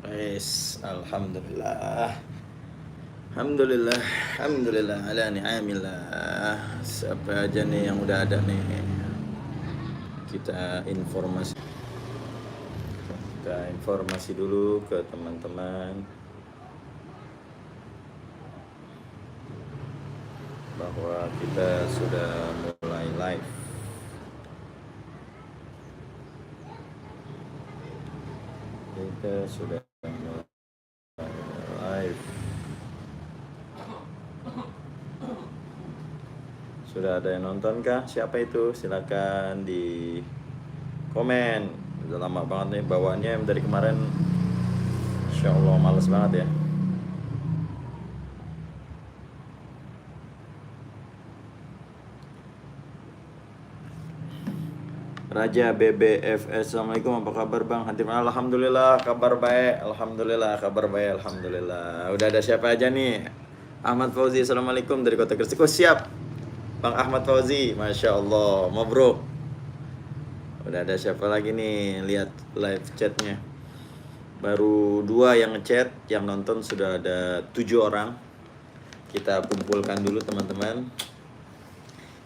Guys, alhamdulillah. Alhamdulillah, alhamdulillah ala ni'amillah. Siapa aja nih yang udah ada nih? Kita informasi dulu ke teman-teman bahwa kita sudah mulai live. Kita sudah mulai live. Sudah ada yang nonton kah? Siapa itu? Silakan di komen. Udah lama banget nih bawaannya dari kemarin. Insya Allah males banget ya. Raja BBFS, assalamualaikum, apa kabar bang? Hadir, alhamdulillah kabar baik, alhamdulillah kabar baik, alhamdulillah. Udah ada siapa aja nih? Ahmad Fauzi, assalamualaikum dari Kota Gresik. Oh siap, Bang Ahmad Fauzi, masya Allah, mabruk. Udah ada siapa lagi nih? Lihat live chatnya. Baru 2 yang ngechat, yang nonton sudah ada 7 orang. Kita kumpulkan dulu teman-teman.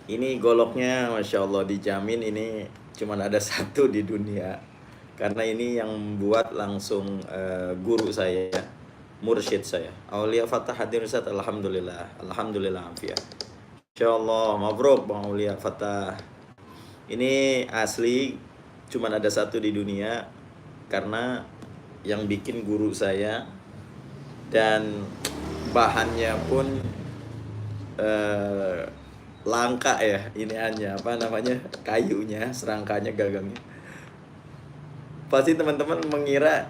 Ini goloknya masya Allah dijamin ini cuma ada 1 di dunia, karena ini yang buat langsung guru saya, mursyid saya, Aulia Fatah. Hadir Ustaz, alhamdulillah, alhamdulillah afiat. Insyaallah mabruk Bang Aulia Fatah. Ini asli cuma ada 1 di dunia, karena yang bikin guru saya, dan bahannya pun langka ya, ini hanya apa namanya, kayunya, serangkanya, gagangnya. Pasti teman-teman mengira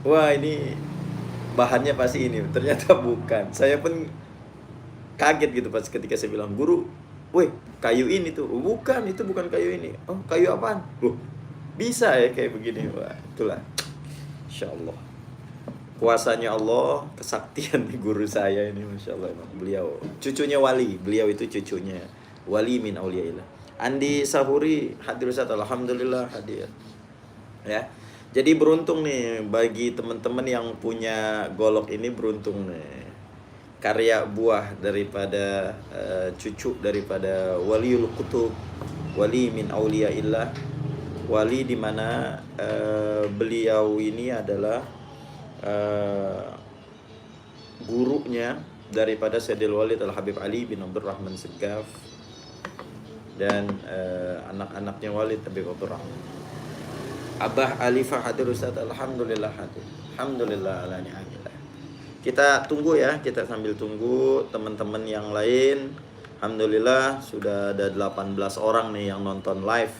wah ini bahannya pasti ini, ternyata bukan. Saya pun kaget gitu pas ketika saya bilang, guru, weh kayu ini tuh. Bukan, itu bukan kayu ini. Oh kayu apaan? Bisa ya kayak begini. Wah itulah insyaallah kuasanya Allah, kesaktian guru saya ini, masya Allah. Emang beliau cucunya wali, beliau itu cucunya wali min auliyaillah. Andi Sahuri, hadir Ustaz, alhamdulillah hadir ya. Jadi beruntung nih bagi teman-teman yang punya golok ini, beruntung nih, karya buah daripada cucu daripada waliul kutub, wali min auliyaillah, wali dimana beliau ini adalah gurunya daripada Sayyidil Walid Al-Habib Ali bin Abdurrahman Segaf, dan anak-anaknya Walid Habib Abdurrahman. Abah Alifah hadir Ustaz, alhamdulillah hadir, alhamdulillah ala ni'amillah. Kita tunggu ya, kita sambil tunggu teman-teman yang lain. Alhamdulillah sudah ada 18 orang nih yang nonton live.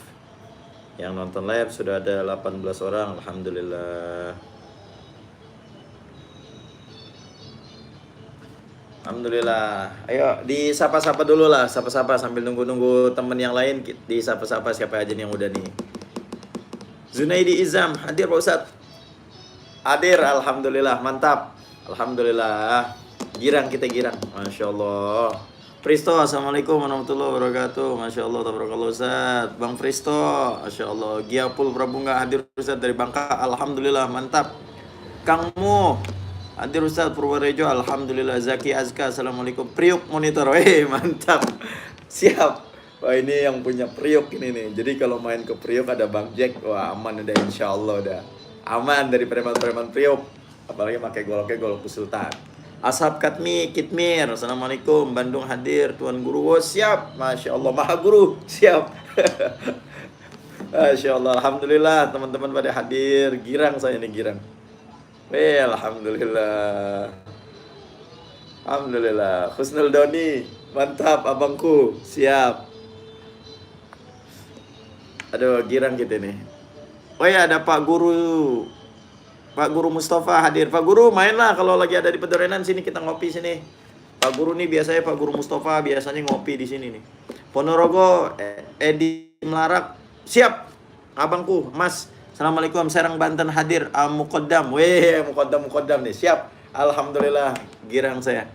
Yang nonton live sudah ada 18 orang, alhamdulillah. Alhamdulillah. Ayo disapa-sapa dulu lah, sapa-sapa sambil nunggu-nunggu temen yang lain. Disapa-sapa siapa aja nih yang udah nih. Zunaidi Izam, hadir Pak Ustadz? Hadir, alhamdulillah, mantap. Alhamdulillah. Girang kita, girang. Masya Allah. Pristo, assalamualaikum warahmatullahi wabarakatuh. Masya Allah, tabarakallah Ustadz. Bang Pristo, Masya Allah. Giapul Prabungga hadir Ustadz dari Bangka, alhamdulillah, mantap. Kang Mu hadir Ustadz Purworejo, alhamdulillah. Zaki Azka, assalamualaikum. Priuk monitor, mantap. Siap. Wah ini yang punya Priuk ini nih. Jadi kalau main ke Priuk ada Bang Jack, wah aman udah, insya Allah udah aman dari preman-preman Priuk. Apalagi pakai goloknya golok Sultan. Ashab Katmi Kitmir, assalamualaikum. Bandung hadir Tuan Guru, oh siap, masya Allah. Maha Guru, siap. Masya Allah, alhamdulillah teman-teman pada hadir. Girang saya ini, girang. Alhamdulillah. Alhamdulillah. Husnul Doni, mantap abangku, siap. Aduh, girang kita nih. Oh ya, ada Pak Guru. Pak Guru Mustafa hadir. Pak Guru mainlah kalau lagi ada di Pedorenan, sini kita ngopi sini. Pak Guru nih biasanya, Pak Guru Mustafa biasanya ngopi di sini nih. Ponorogo, Edi Melarak, siap. Abangku, Mas. Assalamualaikum, Serang Banten hadir. Muqaddam, muqaddam nih, siap. Alhamdulillah, girang saya.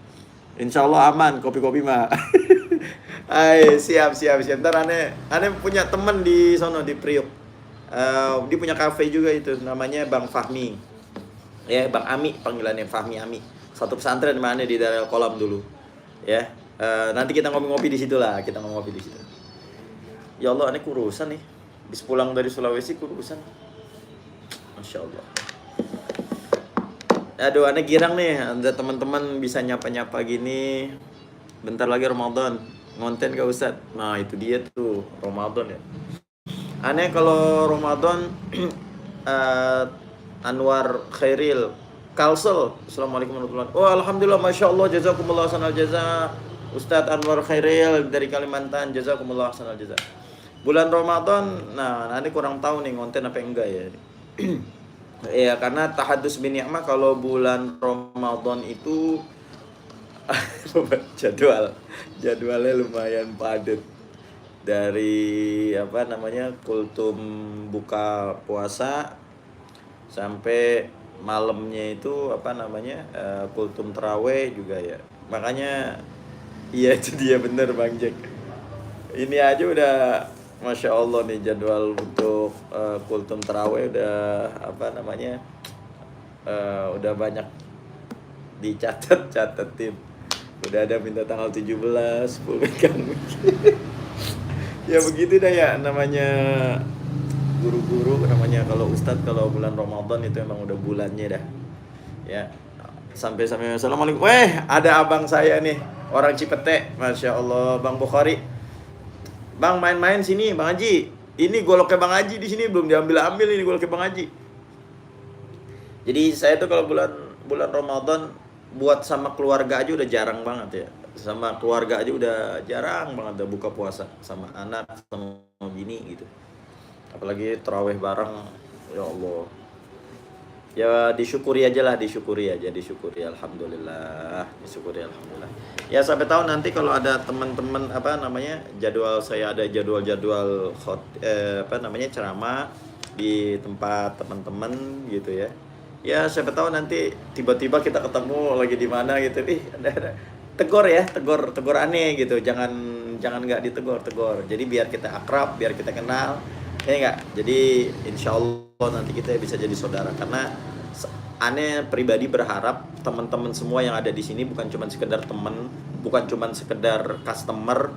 Insya Allah aman, kopi-kopi mah. Siap. Ntar aneh punya temen di sono di Priuk. Dia punya cafe juga itu, namanya Bang Fahmi. Ya, Bang Ami panggilannya, Fahmi Ami. Satu pesantren mana di daerah Kolam dulu. Ya. Nanti kita ngopi-ngopi di situ lah, kita ngopi di situ. Ya Allah, ini kurusan nih. Habis pulang dari Sulawesi kurusan. Masya Allah. Aduh, aneh girang nih. Ada teman-teman bisa nyapa-nyapa gini. Bentar lagi Ramadan. Ngonten gak Ustad? Nah, itu dia tuh, Ramadan ya. Aneh kalau Ramadan eh, Anwar Khairil Kalsel. Assalamualaikum warahmatullahi wabarakatuh. Oh, alhamdulillah, masya Allah, jazakumullah sanal jaza. Ustadz Anwar Khairil dari Kalimantan, jazakumullah sanal jaza. Bulan Ramadan, nah nanti kurang tahu nih ngonten apa enggak ya. Iya, karena tahadus bin ni'mah kalau bulan Ramadan itu jadwalnya lumayan padat. Dari apa namanya, kultum buka puasa sampai malamnya itu apa namanya, kultum terawih juga ya. Makanya iya itu dia, bener Bang Jack. Ini aja udah Masya Allah nih jadwal untuk kultum terawih udah apa namanya, udah banyak dicatat-catetin. Udah ada minta tanggal 17 pegang. Ya begitu dah ya namanya guru-guru, namanya kalau ustadz kalau bulan Ramadan itu emang udah bulannya dah. Ya. Sampai assalamualaikum. Ada abang saya nih, orang Cipete. Masya Allah, Bang Bukhari. Bang, main-main sini, Bang Haji. Ini goloknya Bang Haji di sini belum diambil-ambil, ini goloknya Bang Haji. Jadi saya tuh kalau bulan Ramadan buat sama keluarga aja udah jarang banget ya. Sama keluarga aja udah jarang banget udah buka puasa sama anak sama bini gitu. Apalagi tarawih bareng, ya Allah. Ya disyukuri aja lah, disyukuri alhamdulillah, disyukuri alhamdulillah. Ya sampai tahu nanti kalau ada teman-teman apa namanya, jadwal saya ada jadwal apa namanya, ceramah di tempat teman-teman gitu ya. Ya siapa tahu nanti tiba-tiba kita ketemu lagi di mana gitu, ada tegur ya, tegur aneh gitu, jangan nggak tegur. Jadi biar kita akrab, biar kita kenal, ya nggak. Jadi insya Allah nanti kita bisa jadi saudara, karena aneh pribadi berharap teman-teman semua yang ada di sini bukan cuma sekedar teman, bukan cuma sekedar customer,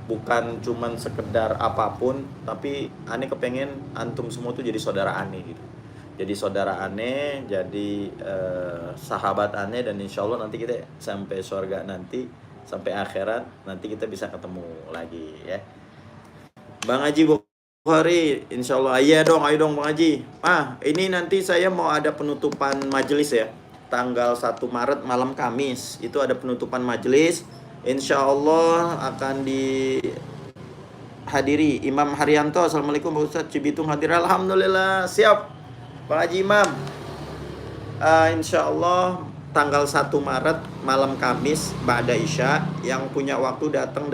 bukan cuma sekedar apapun, tapi aneh kepengen antum semua tuh jadi saudara aneh gitu. Jadi saudara aneh, jadi sahabat aneh, dan insya Allah nanti kita sampai surga nanti, sampai akhirat nanti kita bisa ketemu lagi ya. Bang Haji Bukhari, insya Allah. Iya dong, ayo dong Bang Haji. Ini nanti saya mau ada penutupan majelis ya. Tanggal 1 Maret malam Kamis itu ada penutupan majelis. Insya Allah akan dihadiri Imam Haryanto. Assalamualaikum Pak Ustadz, Cibitung hadir. Alhamdulillah, siap Pak Haji Imam. Insya Allah tanggal 1 Maret malam Kamis Ba'da Isya. Yang punya waktu datang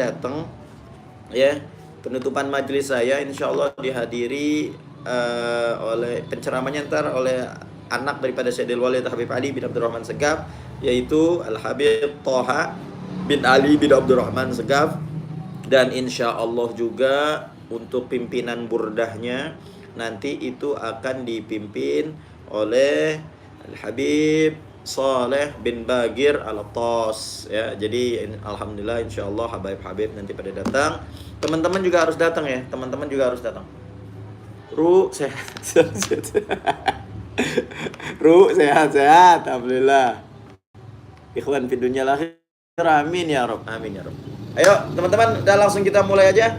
ya. Penutupan majelis saya insya Allah dihadiri oleh penceramahnya ntar oleh anak daripada Sayyidil Walid Habib Ali bin Abdurrahman Segaf, yaitu Al Habib Toha bin Ali bin Abdurrahman Segaf. Dan insya Allah juga untuk pimpinan burdahnya nanti itu akan dipimpin oleh Al Habib Saleh bin Bagir Al-Tos ya. Jadi alhamdulillah insyaallah Habib nanti pada datang. Teman-teman juga harus datang ya. Teman-teman juga harus datang. Sehat. Sehat. Alhamdulillah. Ikhwan fi dunya akhir. Amin ya Rabb. Ayo teman-teman, udah langsung kita mulai aja.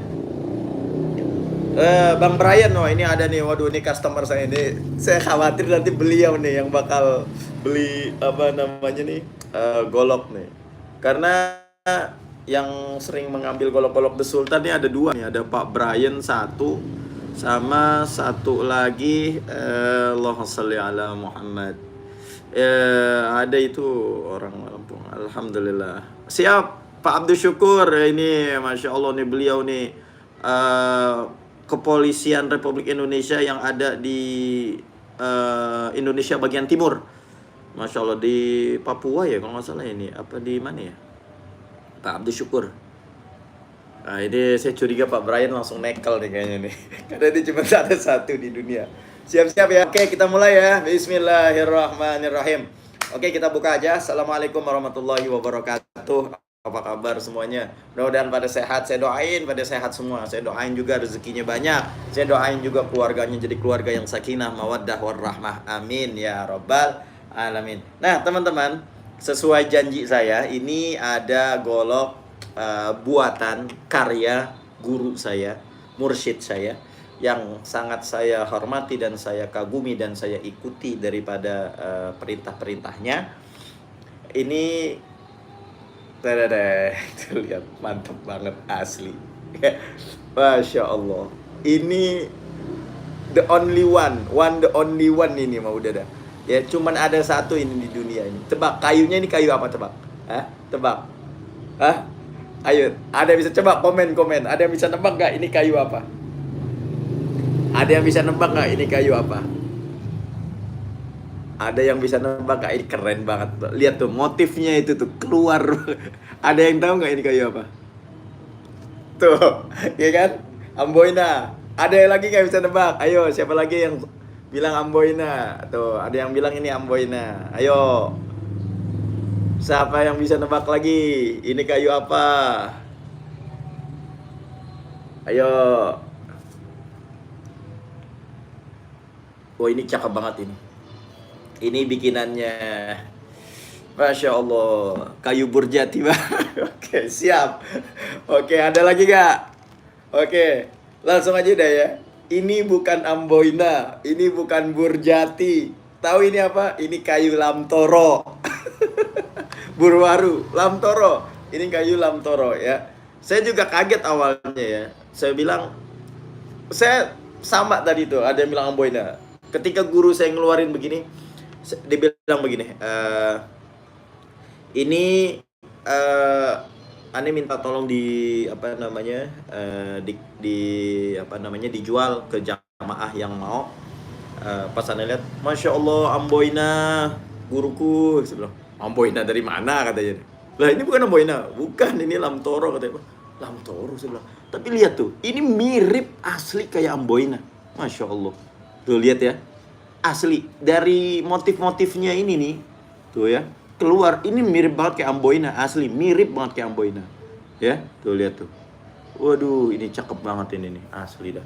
Bang Brian, ini ada nih, waduh ini customer saya ini. Saya khawatir nanti beliau nih yang bakal beli apa namanya nih, golok nih. Karena yang sering mengambil golok-golok The Sultan nih ada dua nih, ada Pak Brian satu, sama satu lagi Allahumma sholli ala Muhammad. Ada itu orang Lampung. Alhamdulillah. Siap Pak Abdul Syukur, ini Masya Allah nih beliau nih Kepolisian Republik Indonesia yang ada di Indonesia bagian timur. Masya Allah, di Papua ya kalau nggak salah ini. Apa di mana ya? Pak Abdul Syukur. Nah ini saya curiga Pak Brian langsung nekel nih kayaknya nih. Karena dia cuma ada satu di dunia. Siap-siap ya. Oke, kita mulai ya. Bismillahirrahmanirrahim. Oke, kita buka aja. Assalamualaikum warahmatullahi wabarakatuh. Apa kabar semuanya? Mudah-mudahan pada sehat. Saya doain pada sehat semua. Saya doain juga rezekinya banyak. Saya doain juga keluarganya jadi keluarga yang sakinah, mawaddah, warahmah. Amin ya rabbal alamin. Nah, teman-teman, sesuai janji saya, ini ada golok buatan karya guru saya, mursyid saya, yang sangat saya hormati dan saya kagumi dan saya ikuti daripada perintah-perintahnya. Ini itu lihat, mantap banget asli. Masya Allah. Ini the only one the only one ini mah udah dah. Ya, cuman ada satu ini di dunia ini. Tebak, kayunya ini kayu apa, tebak? Hah? Tebak. Hah? Ayo, ada yang bisa coba komen. Ada yang bisa nebak gak ini kayu apa? Ada yang bisa nebak gak ini kayu apa? Ada yang bisa nebak gak? Ini keren banget. Lihat tuh motifnya itu tuh keluar. Ada yang tahu gak ini kayu apa? Tuh, ya kan? Amboina. Ada yang lagi gak bisa nebak? Ayo, siapa lagi yang bilang Amboina? Tuh, ada yang bilang ini Amboina. Ayo. Siapa yang bisa nebak lagi? Ini kayu apa? Ayo. Oh, ini cakep banget ini. Ini bikinannya, Masya Allah, kayu burjati. Oke, siap. Oke, ada lagi gak? Oke, langsung aja udah ya. Ini bukan Amboina, ini bukan burjati. Tahu ini apa? Ini kayu lamtoro. Burwaru, lamtoro. Ini kayu lamtoro ya. Saya juga kaget awalnya ya. Saya bilang, saya sama tadi tuh, ada yang bilang Amboina. Ketika guru saya ngeluarin begini, dia bilang begini, ini Ane minta tolong di apa namanya, apa namanya, dijual ke jamaah yang mau. Pas Ane lihat, Masya Allah, Amboina guruku. Saya bilang, Amboina dari mana katanya? Lah, ini bukan Amboina, bukan, ini lamtoro katanya. Lamtoro, saya bilang. Tapi lihat tuh, ini mirip asli kayak Amboina, Masya Allah. Tuh lihat ya, asli dari motif-motifnya ini nih, tuh ya, keluar. Ini mirip banget kayak Amboina, asli mirip banget kayak Amboina. Ya, tuh lihat tuh. Waduh, ini cakep banget ini nih, asli dah.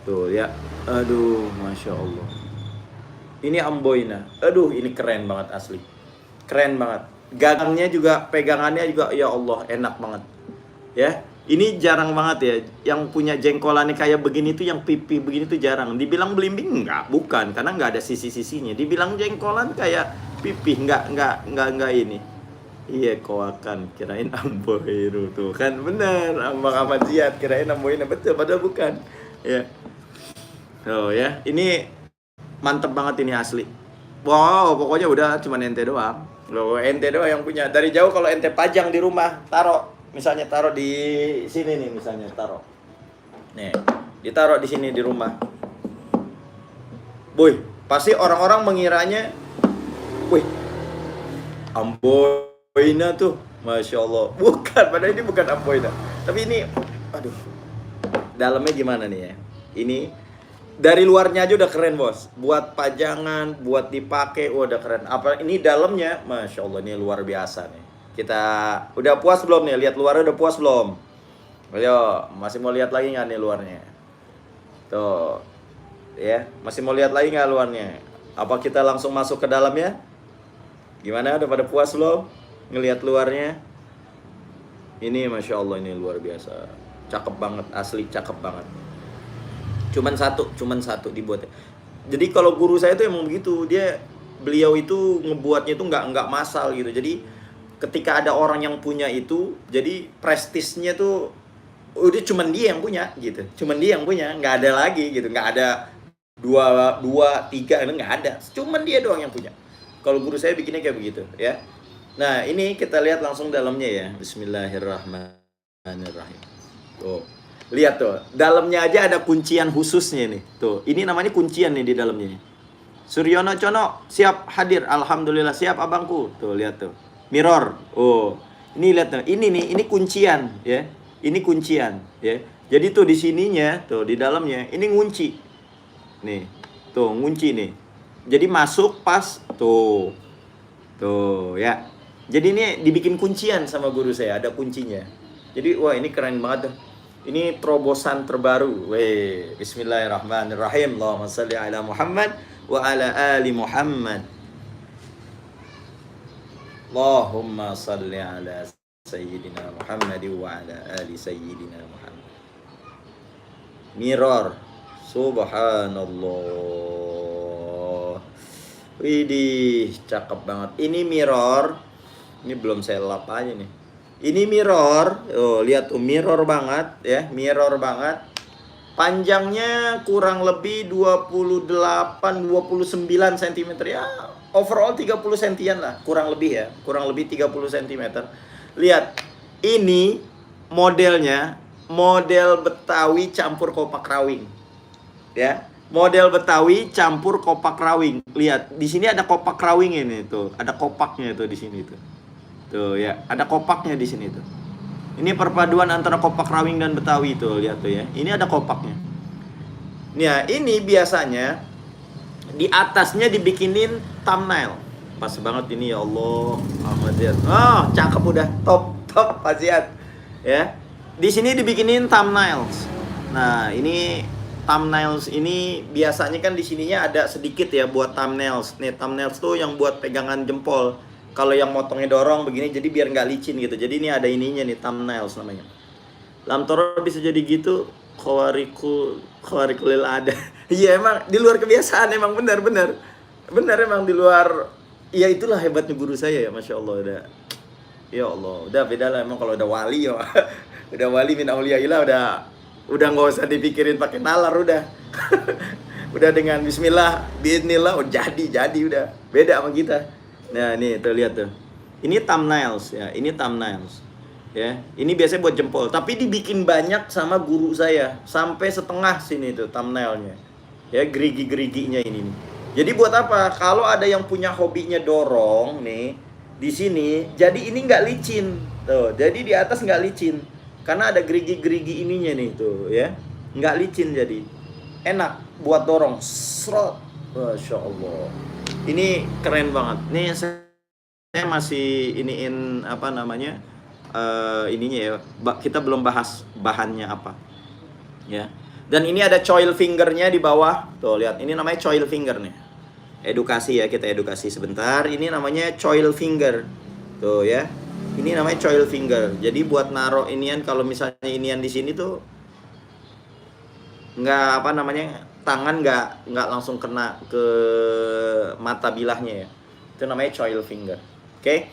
Tuh ya, aduh, Masya Allah. Ini Amboina, aduh, ini keren banget asli, keren banget. Gagangnya juga, pegangannya juga, ya Allah, enak banget. Ya, ini jarang banget ya, yang punya jengkolannya kayak begini tuh, yang pipi begini tuh jarang. Dibilang belimbing enggak, bukan, karena nggak ada sisi-sisinya. Dibilang jengkolan kayak pipi, enggak ini. Iya, koakan, kirain Amboiru tuh kan, bener, Abang Ahmad Ziyad kirain Amboina, betul, padahal bukan. Ya, oh ya, ini mantep banget ini asli. Wow, pokoknya udah cuman ente doang. Loh, ente doang yang punya. Dari jauh kalau ente pajang di rumah, taruh. Misalnya taruh di sini nih, misalnya taruh. Nih, ditaruh di sini di rumah. Boy, pasti orang-orang mengiranya, wih, Amboina tuh, Masya Allah. Bukan, padahal ini bukan Amboina. Tapi ini, aduh, dalamnya gimana nih ya? Ini dari luarnya aja udah keren, bos. Buat pajangan, buat dipakai, udah keren. Apa ini dalamnya? Masya Allah, ini luar biasa nih. Kita udah puas belum nih? Lihat luarnya udah puas belum? Ayo, masih mau lihat lagi nggak nih luarnya? Tuh, ya, masih mau lihat lagi nggak luarnya? Apa kita langsung masuk ke dalamnya? Gimana? Udah pada puas belum? Ngelihat luarnya? Ini Masya Allah, ini luar biasa. Cakep banget, asli cakep banget. Cuman satu dibuatnya. Jadi kalau guru saya tuh emang begitu, beliau itu ngebuatnya itu nggak massal gitu. Jadi ketika ada orang yang punya itu, jadi prestisnya tuh udah cuman dia yang punya gitu. Cuman dia yang punya, nggak ada lagi gitu. Nggak ada dua, tiga, nggak ada. Cuman dia doang yang punya. Kalau guru saya bikinnya kayak begitu ya. Nah, ini kita lihat langsung dalamnya ya. Bismillahirrahmanirrahim. Tuh. Lihat tuh, dalamnya aja ada kuncian khususnya nih. Tuh, ini namanya kuncian nih di dalamnya. Suryono Cono siap hadir, alhamdulillah siap abangku. Tuh, lihat tuh. Mirror. Oh, ini lihat tuh. Ini nih, ini kuncian ya. Ini kuncian ya. Jadi tuh di sininya, tuh di dalamnya ini ngunci. Nih. tuh ngunci nih. Jadi masuk pas tuh ya. Jadi ini dibikin kuncian sama guru saya, ada kuncinya. Jadi wah ini keren banget tuh. Ini terobosan terbaru. Weh, bismillahirrahmanirrahim. Allahumma shalli ala Muhammad wa ala ali Muhammad. Allahumma shalli ala sayyidina Muhammad wa ala ali sayyidina Muhammad. Mirror. Subhanallah. Widih, cakep banget. Ini mirror. Ini belum saya lap aja nih. Ini mirror, oh lihat tuh mirror banget ya, mirror banget. Panjangnya kurang lebih 28 29 cm ya. Overall 30 cm lah, kurang lebih ya. Kurang lebih 30 cm. Lihat, ini modelnya model Betawi campur kopak rawing. Ya. Model Betawi campur kopak rawing. Lihat, di sini ada kopak rawing ini tuh, ada kopaknya tuh di sini tuh. Tuh ya, ada kopaknya di sini tuh. Ini perpaduan antara kopak rawing dan Betawi tuh, lihat tuh ya. Ini ada kopaknya. Ya, ini biasanya di atasnya dibikinin thumbnail. Pas banget ini ya Allah. Oh, cakep udah. Top Pak. Ya. Di sini dibikinin thumbnails. Nah, ini thumbnails ini biasanya kan di sininya ada sedikit ya buat thumbnails. Nih, thumbnails tuh yang buat pegangan jempol. Kalau yang motongnya dorong begini jadi biar nggak licin gitu. Jadi ini ada ininya nih, thumbnails namanya. Lamtoro bisa jadi gitu, khawarikul ada. Iya emang di luar kebiasaan, emang benar emang di luar. Ya itulah hebatnya guru saya ya, masya Allah udah. Ya Allah, udah beda lah emang kalau udah wali ya. Udah wali min auliyaillah udah nggak usah dipikirin pakai nalar udah. Udah dengan bismillah, biidznillah, oh jadi udah. Beda sama kita. Nah, ini tuh lihat tuh. Ini thumbnails ya, ini thumbnails. Ya, ini biasanya buat jempol, tapi dibikin banyak sama guru saya. Sampai setengah sini tuh thumbnailnya. Ya, gerigi-geriginya ini nih. Jadi buat apa? Kalau ada yang punya hobinya dorong nih di sini, jadi ini nggak licin. Tuh, jadi di atas nggak licin. Karena ada gerigi-gerigi ininya nih tuh ya. Nggak licin jadi. Enak buat dorong. Srot. Masya Allah. Ini keren banget. Nih saya masih iniin apa namanya ininya ya. Kita belum bahas bahannya apa. Ya. Dan ini ada coil fingernya di bawah. Tuh lihat, ini namanya coil finger nih. Edukasi ya, kita edukasi sebentar. Ini namanya coil finger. Tuh ya. Ini namanya coil finger. Jadi buat naruh inian, kalau misalnya inian di sini tuh nggak apa namanya, tangan nggak langsung kena ke mata bilahnya ya. Itu namanya coil finger. Oke.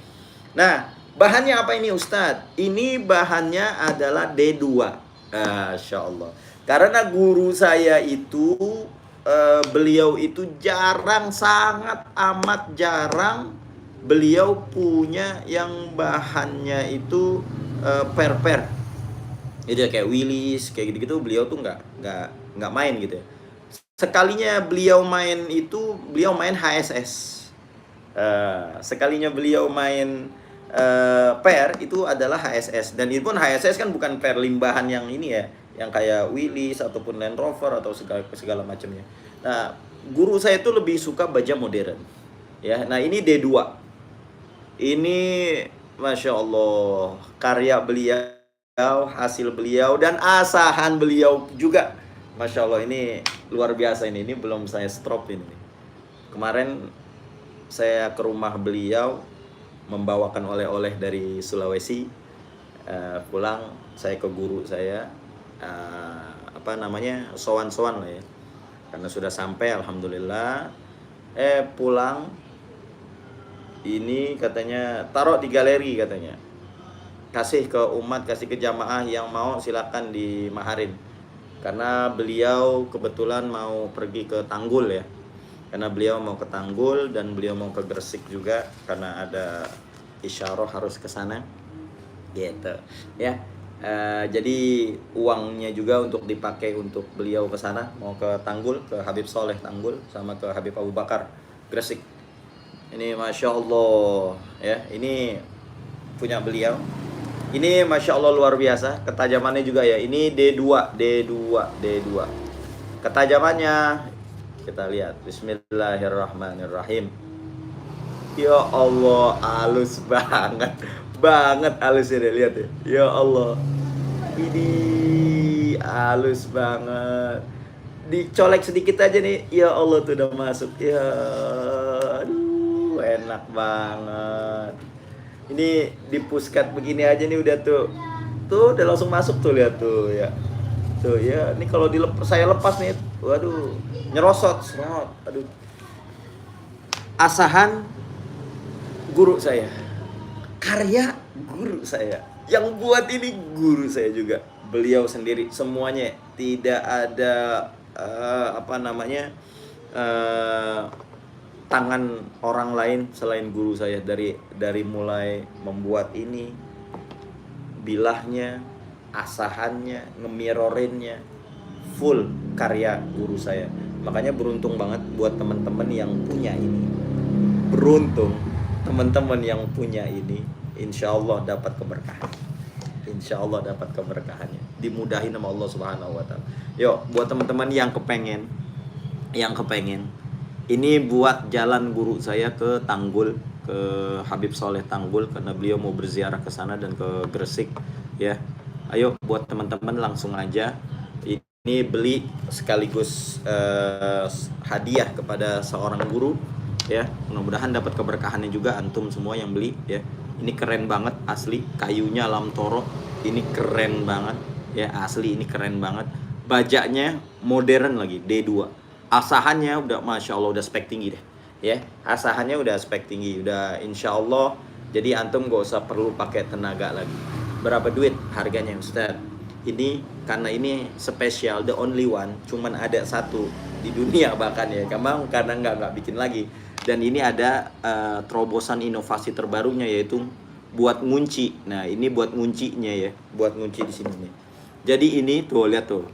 Nah, bahannya apa ini Ustadz? Ini bahannya adalah D2. Masya Allah. Karena guru saya itu beliau itu jarang, sangat amat jarang beliau punya yang bahannya itu per. Jadi kayak Willis kayak gitu-gitu, beliau tuh nggak main gitu ya. Sekalinya beliau main itu, beliau main HSS. Sekalinya beliau main per itu adalah HSS. Dan itu pun HSS kan bukan per limbahan yang ini ya, yang kayak Willis ataupun Land Rover atau segala macamnya. Nah, guru saya itu lebih suka baja modern. Ya, nah ini D2. Ini Masya Allah, karya beliau, hasil beliau, dan asahan beliau juga. Masya Allah, ini luar biasa ini belum saya strop ini. Kemarin saya ke rumah beliau, membawakan oleh-oleh dari Sulawesi. Pulang, saya ke guru saya, sowan-sowan lah ya. Karena sudah sampai, alhamdulillah. Pulang, ini katanya taruh di galeri katanya. Kasih ke umat, kasih ke jamaah yang mau silakan dimaharin. Karena beliau kebetulan mau pergi ke Tanggul ya. Karena beliau mau ke Tanggul dan beliau mau ke Gresik juga karena ada isyarah harus ke sana. Gitu. Ya. Jadi uangnya juga untuk dipakai untuk beliau ke sana, mau ke Tanggul, ke Habib Soleh Tanggul sama ke Habib Abu Bakar Gresik. Ini Masya Allah ya, ini punya beliau. Ini Masya Allah luar biasa, ketajamannya juga ya. Ini D2. Ketajamannya Kita lihat. Bismillahirrahmanirrahim. Ya Allah, halus banget. Banget halusnya deh, lihat ya. Ya Allah. Ini halus banget. Dicolek sedikit aja nih. Ya Allah, tuh udah masuk. Ya, aduh, enak banget. Ini di puskat begini aja nih udah tuh. Tuh udah langsung masuk tuh, lihat tuh ya. Tuh ya, ini kalau saya lepas nih, waduh, nyerosot, serot, aduh. Asahan guru saya, karya guru saya, yang buat ini guru saya juga, beliau sendiri, semuanya, tidak ada tangan orang lain selain guru saya, dari mulai membuat ini, bilahnya, asahannya, ngemirorinnya, full karya guru saya. Makanya beruntung banget buat teman-teman yang punya ini. Beruntung teman-teman yang punya ini, insya Allah dapat keberkahan. Insya Allah dapat keberkahannya. Dimudahin sama Allah Subhanahu wa Ta'ala. Yuk, buat teman-teman yang kepengen, ini buat jalan guru saya ke Tanggul, ke Habib Soleh Tanggul, karena beliau mau berziarah ke sana dan ke Gresik, ya. Ayo buat teman-teman langsung aja. Ini beli sekaligus hadiah kepada seorang guru, ya. Mudah-mudahan dapat keberkahannya juga antum semua yang beli, ya. Ini keren banget asli, kayunya Lam Toro. Ini keren banget, ya, asli ini keren banget. Bajaknya modern lagi, D2. Asahannya udah masya Allah, udah spek tinggi deh, ya. Asahannya udah spek tinggi, udah insya Allah. Jadi antum gak usah perlu pakai tenaga lagi. Berapa duit harganya Ustaz? Ini karena ini spesial, the only one, cuman ada satu di dunia bahkan, ya, karena nggak bikin lagi. Dan ini ada terobosan inovasi terbarunya, yaitu buat ngunci. Nah, ini buat nguncinya, ya, buat ngunci di sini nih. Jadi ini tuh, lihat tuh,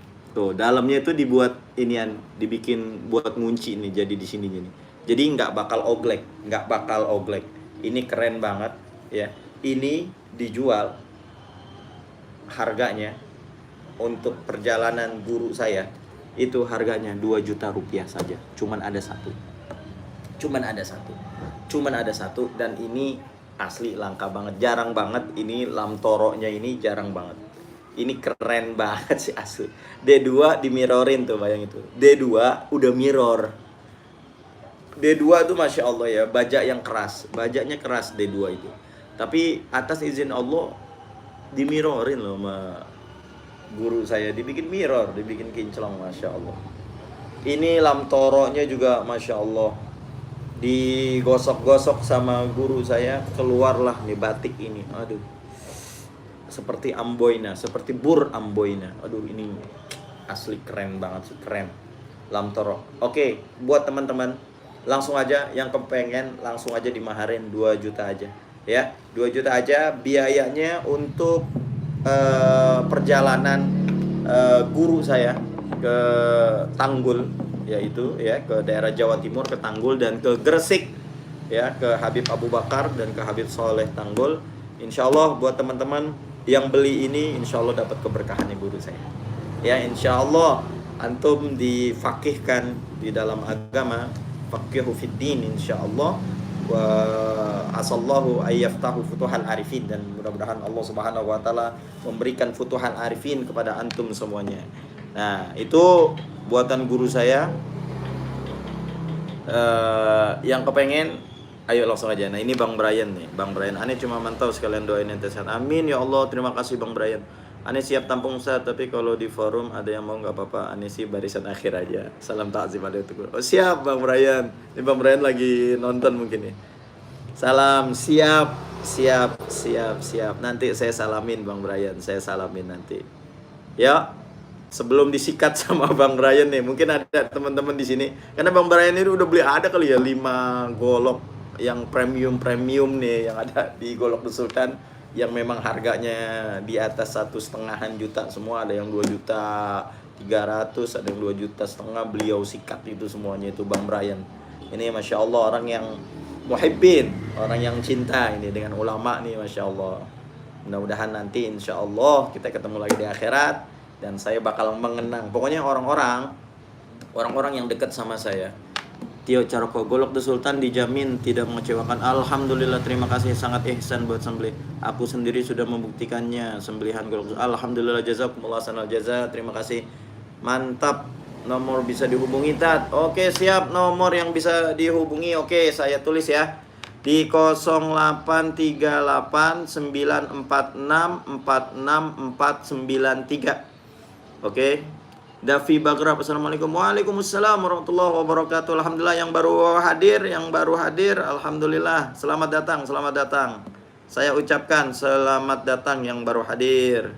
dalamnya itu dibuat inian, dibikin buat ngunci nih, jadi di sini gini. Jadi nggak bakal oglek. Ini keren banget, ya. Ini dijual harganya untuk perjalanan guru saya itu harganya 2 juta rupiah saja. Cuman ada satu, dan ini asli langka banget, jarang banget. Ini Lam Toronya ini jarang banget. Ini keren banget sih asli. D2 dimirorin tuh, bayang itu. D2 udah mirror. D2 tuh masya Allah, ya, bajaknya keras D2 itu. Tapi atas izin Allah dimirorin loh sama guru saya, dibikin mirror, dibikin kinclong, masya Allah. Ini Lam Toronya juga masya Allah, digosok-gosok sama guru saya, keluarlah nih batik ini. Aduh, seperti Amboina, seperti Bur Amboina. Aduh, ini asli keren banget sih, keren Lam Toro. Oke, buat teman-teman langsung aja yang kepengen, langsung aja dimaharin 2 juta aja, ya. 2 juta aja biayanya untuk perjalanan guru saya ke Tanggul, yaitu, ya, ke daerah Jawa Timur, ke Tanggul dan ke Gresik, ya, ke Habib Abu Bakar dan ke Habib Soleh Tanggul. Insya Allah buat teman-teman yang beli ini, insya Allah dapat keberkahannya guru saya, ya. Insya Allah antum difakihkan di dalam agama, faqihu fiddin, insya Allah. Wa asallahu ayyaftahu futuhal arifin, dan mudah-mudahan Allah Subhanahu wa Ta'ala memberikan futuhal arifin kepada antum semuanya. Nah, itu buatan guru saya. Yang kepengen, ayo langsung aja. Nah, ini Bang Brian nih, Bang Brian. Ane cuma mantau, sekalian doain ente sehat. Amin ya Allah, terima kasih Bang Brian. Ane siap tampung Ustaz, tapi kalau di forum ada yang mau nggak apa-apa, Ane sih barisan akhir aja. Salam takzim ada itu. Oh, siap Bang Brian. Ini Bang Brian lagi nonton mungkin ya. Salam, siap. Nanti saya salamin Bang Brian, saya salamin nanti. Ya, sebelum disikat sama Bang Brian nih, mungkin ada teman-teman di sini, karena Bang Brian ini udah beli, ada kali ya 5 golok yang premium nih yang ada di Golok The Sultan, yang memang harganya di atas 1,5 juta semua. Ada yang 2.300.000, ada yang 2,5 juta. Beliau sikat itu semuanya, itu Bang Brian. Ini masya Allah orang yang muhibbin, orang yang cinta ini dengan ulama nih, masya Allah. Mudah-mudahan nanti insya Allah kita ketemu lagi di akhirat, dan saya bakal mengenang. Pokoknya orang-orang orang-orang yang dekat sama saya. Tio Caroko, golok The Sultan dijamin tidak mengecewakan. Alhamdulillah, terima kasih, sangat ihsan buat sembelih. Aku sendiri sudah membuktikannya sembelihan golok. Alhamdulillah, jazakumullah sanal jaza. Terima kasih. Mantap. Nomor bisa dihubungi, Tat. Oke, siap. Nomor yang bisa dihubungi. Oke, saya tulis ya. Di 083946469493. Oke. Davi Bagrab, assalamualaikum. Waalaikumsalam warahmatullahi wabarakatuh. Alhamdulillah, yang baru hadir, alhamdulillah. Selamat datang. Saya ucapkan selamat datang yang baru hadir.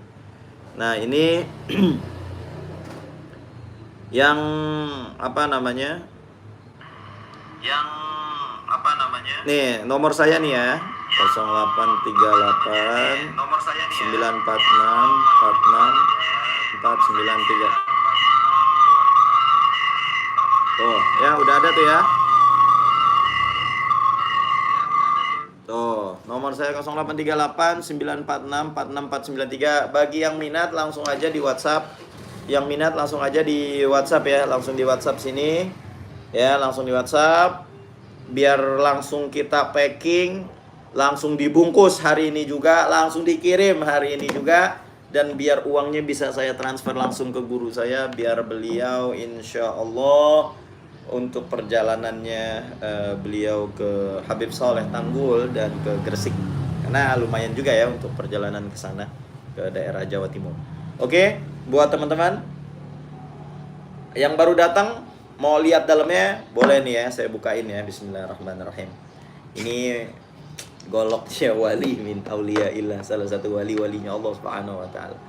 Nah, ini yang apa namanya? Nih, nomor saya nih ya. 0838 nomor saya nih 946 46 493. Tuh, ya udah ada tuh ya. Tuh, nomor saya 0838 946 46493. Bagi yang minat langsung aja di WhatsApp. Yang minat langsung aja di WhatsApp ya, langsung di WhatsApp sini. Ya, langsung di WhatsApp. Biar langsung kita packing, langsung dibungkus hari ini juga, langsung dikirim hari ini juga. Dan biar uangnya bisa saya transfer langsung ke guru saya, biar beliau insya Allah untuk perjalanannya beliau ke Habib Saleh Tanggul dan ke Gresik, karena lumayan juga ya untuk perjalanan ke sana, ke daerah Jawa Timur. Oke, buat teman-teman yang baru datang mau lihat dalamnya, boleh nih ya, saya bukain ya. Bismillahirrahmanirrahim. Ini goloknya wali min auliyaillah, salah satu wali-walinya Allah Subhanahu wa taala.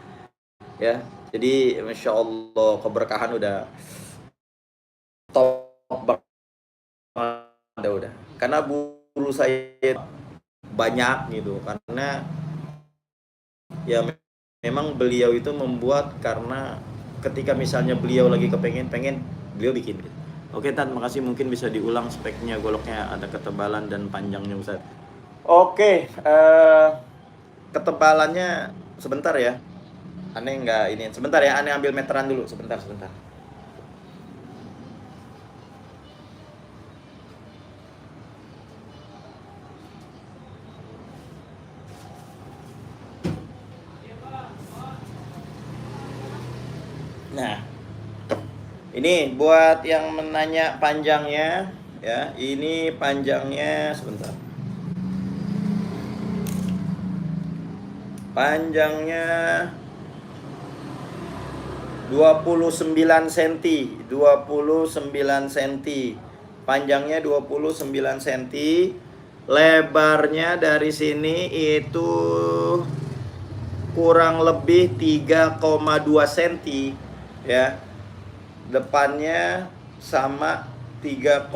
Ya, jadi Masya Allah keberkahan udah top banget udah. Karena guru saya banyak gitu, karena ya memang beliau itu membuat karena ketika misalnya beliau lagi pengen beliau bikin gitu. Oke, Tan, makasih. Mungkin bisa diulang speknya goloknya, ada ketebalan dan panjangnya, Ustaz. Oke, ketebalannya sebentar ya. Aneh nggak ini? Sebentar ya, aneh ambil meteran dulu. Sebentar. Nah, ini buat yang menanya panjangnya ya. Ini panjangnya sebentar. Panjangnya 29 cm. Panjangnya 29 cm. Lebarnya dari sini itu kurang lebih 3,2 cm ya. Depannya sama 3,3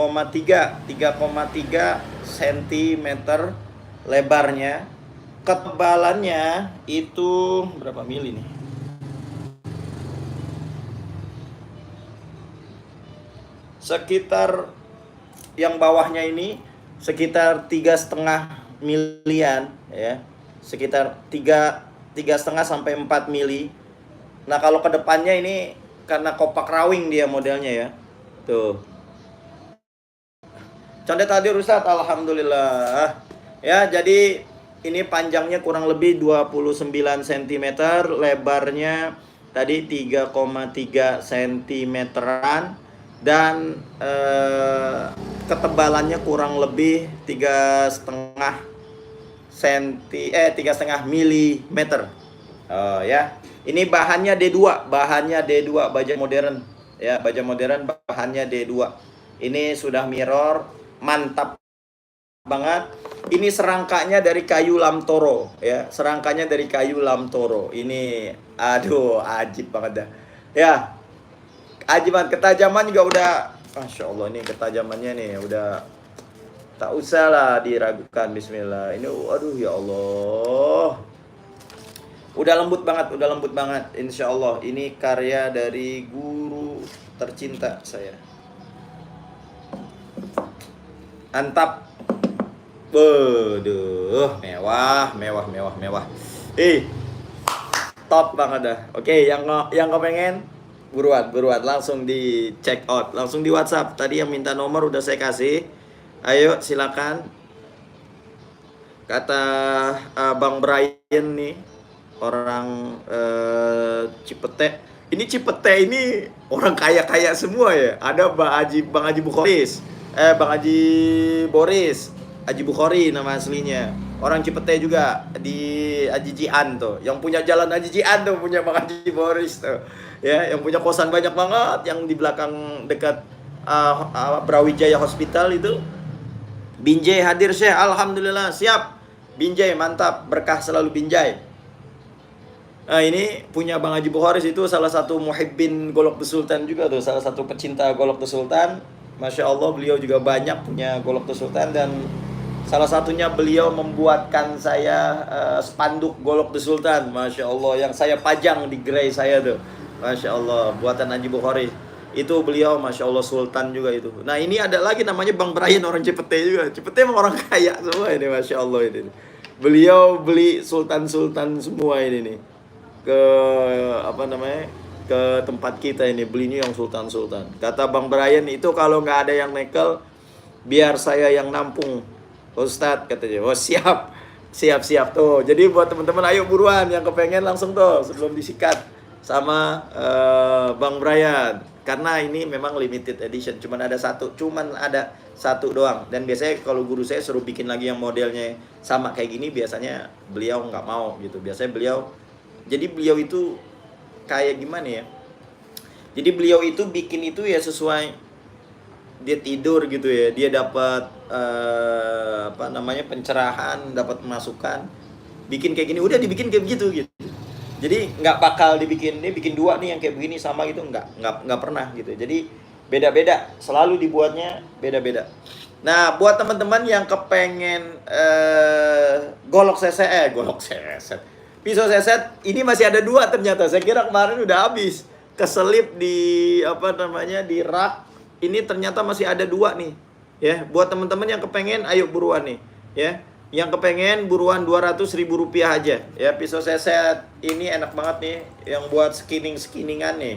cm lebarnya. Ketebalannya itu berapa mili nih? Sekitar yang bawahnya ini sekitar 3,5 milian ya. Sekitar 3,5 sampai 4 mili. Nah, kalau ke depannya ini karena kopak rawing dia modelnya ya. Tuh. Condet hadir Ustaz, alhamdulillah. Ya, jadi ini panjangnya kurang lebih 29 cm, lebarnya tadi 3,3 cm-an dan ketebalannya kurang lebih 3,5 milimeter. Ya. Ini bahannya D2, baja modern ya, baja modern bahannya D2. Ini sudah mirror, mantap banget. Ini serangkanya dari kayu lamtoro ya, serangkanya dari kayu lamtoro. Ini aduh ajib banget dah. Ya. Ajib banget, ketajaman juga udah Masya Allah, ini ketajamannya nih udah tak usah lah diragukan. Bismillah. Ini aduh ya Allah. Udah lembut banget, insya Allah. Ini karya dari guru tercinta saya. Mantap. Waduh, mewah. Top banget dah. Oke, yang kepengen buruan langsung di check out, langsung di WhatsApp. Tadi yang minta nomor udah saya kasih. Ayo silakan. Kata Bang Brian nih, orang Cipete. Ini Cipete ini orang kaya-kaya semua ya. Ada Bang Haji Bukhoris, Bang Haji Boris, Haji Bukhori nama aslinya. Orang Cipete juga di Haji Jian tuh. Yang punya jalan Haji Jian tuh punya Bang Haji Boris tuh. Ya, yang punya kosan banyak banget yang di belakang dekat Brawijaya Hospital itu. Binjai hadir Syekh, alhamdulillah siap. Binjai mantap, berkah selalu Binjai. Nah, ini punya Bang Haji Bukhoris itu salah satu muhibbin Golok The Sultan juga tuh, salah satu pecinta Golok The Sultan. Masya Allah beliau juga banyak punya Golok The Sultan, dan salah satunya beliau membuatkan saya spanduk Golok The Sultan. Masya Allah, yang saya pajang di gerai saya tuh. Masya Allah, buatan Haji Bukhoris. Itu beliau Masya Allah Sultan juga itu. Nah ini ada lagi namanya Bang Brian, orang Cipete juga. Cipete emang orang kaya semua ini, Masya Allah ini. Beliau beli sultan-sultan semua ini nih. Ke ke tempat kita ini, belinya yang sultan-sultan. Kata Bang Brian itu kalau nggak ada yang nekel, biar saya yang nampung Ustadz, katanya. Oh siap tuh. Jadi buat teman-teman ayo buruan yang kepengen langsung tuh sebelum disikat sama Bang Brian. Karena ini memang limited edition, cuman ada satu doang. Dan biasanya kalau guru saya suruh bikin lagi yang modelnya sama kayak gini, biasanya beliau nggak mau gitu. Biasanya beliau itu kayak gimana ya? Jadi beliau itu bikin itu ya sesuai dia tidur gitu ya. Dia dapat pencerahan, dapat masukan. Bikin kayak gini, udah dibikin kayak begitu gitu. Jadi nggak bakal dibikin, ini bikin dua nih yang kayak begini sama gitu, nggak pernah gitu. Jadi beda-beda, selalu dibuatnya beda-beda. Nah buat teman-teman yang kepengen golok seset, pisau seset, ini masih ada dua ternyata. Saya kira kemarin udah habis, keselip di di rak. Ini ternyata masih ada dua nih. Ya, buat teman-teman yang kepengen, ayo buruan nih. Ya. Yang kepengen buruan 200.000 rupiah aja ya. Pisau seset ini enak banget nih, yang buat skiningan nih.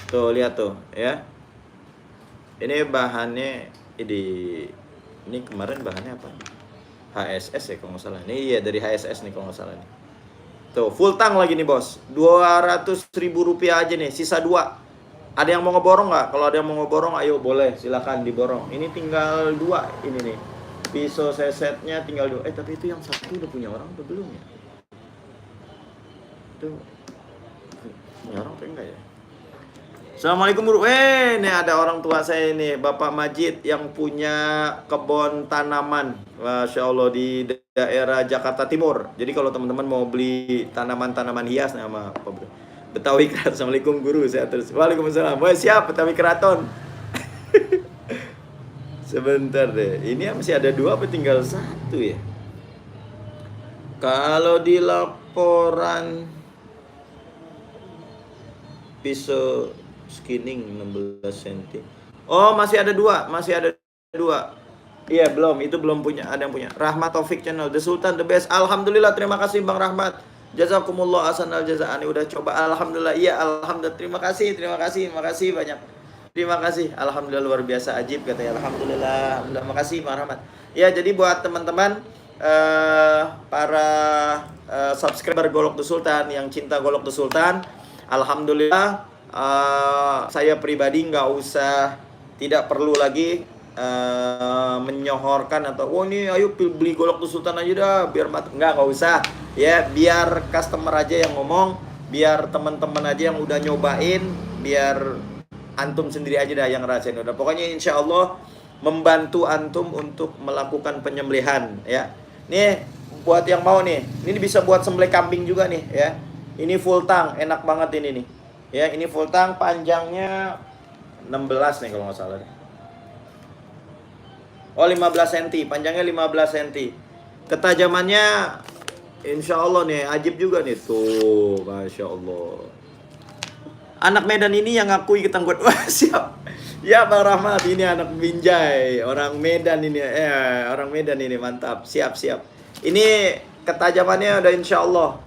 Tuh lihat tuh ya. Ini bahannya ini kemarin bahannya apa? HSS ya kalau nggak salah. Ini iya dari HSS nih kalau nggak salah nih. Tuh full tang lagi nih bos. 200.000 rupiah aja nih, sisa 2. Ada yang mau ngeborong nggak? Kalau ada yang mau ngeborong ayo boleh, silakan diborong. Ini tinggal 2 ini nih. Pisau sesetnya tinggal 2. Tapi itu yang satu udah punya orang atau belum ya? Itu punya orang apa enggak ya? Assalamualaikum bro. Ini ada orang tua saya ini, Bapak Majid yang punya kebun tanaman. Masya Allah di daerah Jakarta Timur. Jadi kalau teman-teman mau beli tanaman-tanaman hias nama apa bro? Betawi Keraton. Assalamualaikum guru. Saya terus. Waalaikumsalam. Wah siap Betawi Keraton. Sebentar deh, ini masih ada 2 apa tinggal 1 ya? Kalau di laporan pisau skining 16 cm. Oh masih ada 2, Iya itu belum punya, ada yang punya. Rahmat Taufik Channel, The Sultan the best. Alhamdulillah, terima kasih Bang Rahmat. Jazakumullah ahsanal jazaa. Ini udah coba, alhamdulillah. Iya alhamdulillah, terima kasih banyak. Terima kasih, alhamdulillah luar biasa ajib katanya. Alhamdulillah, makasih Bang Rahmat. Ya jadi buat teman-teman para subscriber Golok The Sultan yang cinta Golok The Sultan, alhamdulillah saya pribadi tidak perlu lagi menyohorkan atau ini ayo beli Golok The Sultan aja dah biar nggak usah ya, biar customer aja yang ngomong, biar teman-teman aja yang udah nyobain, biar antum sendiri aja dah yang ngerasain. Udah pokoknya insya Allah membantu antum untuk melakukan penyembelihan ya. Nih buat yang mau nih, ini bisa buat sembelih kambing juga nih ya. Ini full tang, enak banget ini nih ya. Ini full tang, panjangnya 16 nih kalau nggak salah. Oh 15 cm, panjangnya 15 cm. Ketajamannya insya Allah nih ajib juga nih. Tuh Masya Allah. Anak Medan ini yang ngakui ketangguhan. Wah siap. Ya Bang Rahmat, ini anak Binjai, orang Medan ini. Orang Medan ini mantap. Siap. Ini ketajamannya udah insya Allah.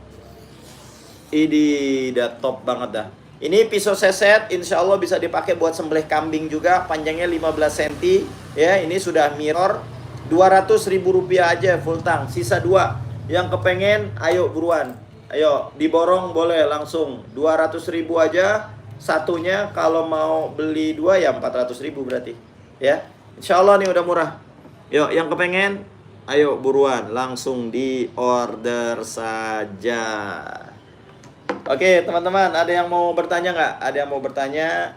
Ini udah top banget dah. Ini pisau seset, insya Allah bisa dipakai buat sembelih kambing juga. Panjangnya 15 cm. Ya, ini sudah mirror. 200.000 rupiah aja full tank. Sisa 2. Yang kepengen, ayo buruan. Ayo, diborong boleh langsung. 200.000 aja. Satunya kalau mau beli 2 ya 400.000 berarti. Ya, insya Allah nih udah murah. Yuk, yang kepengen, ayo buruan. Langsung di order saja. Oke teman-teman, ada yang mau bertanya nggak? Ada yang mau bertanya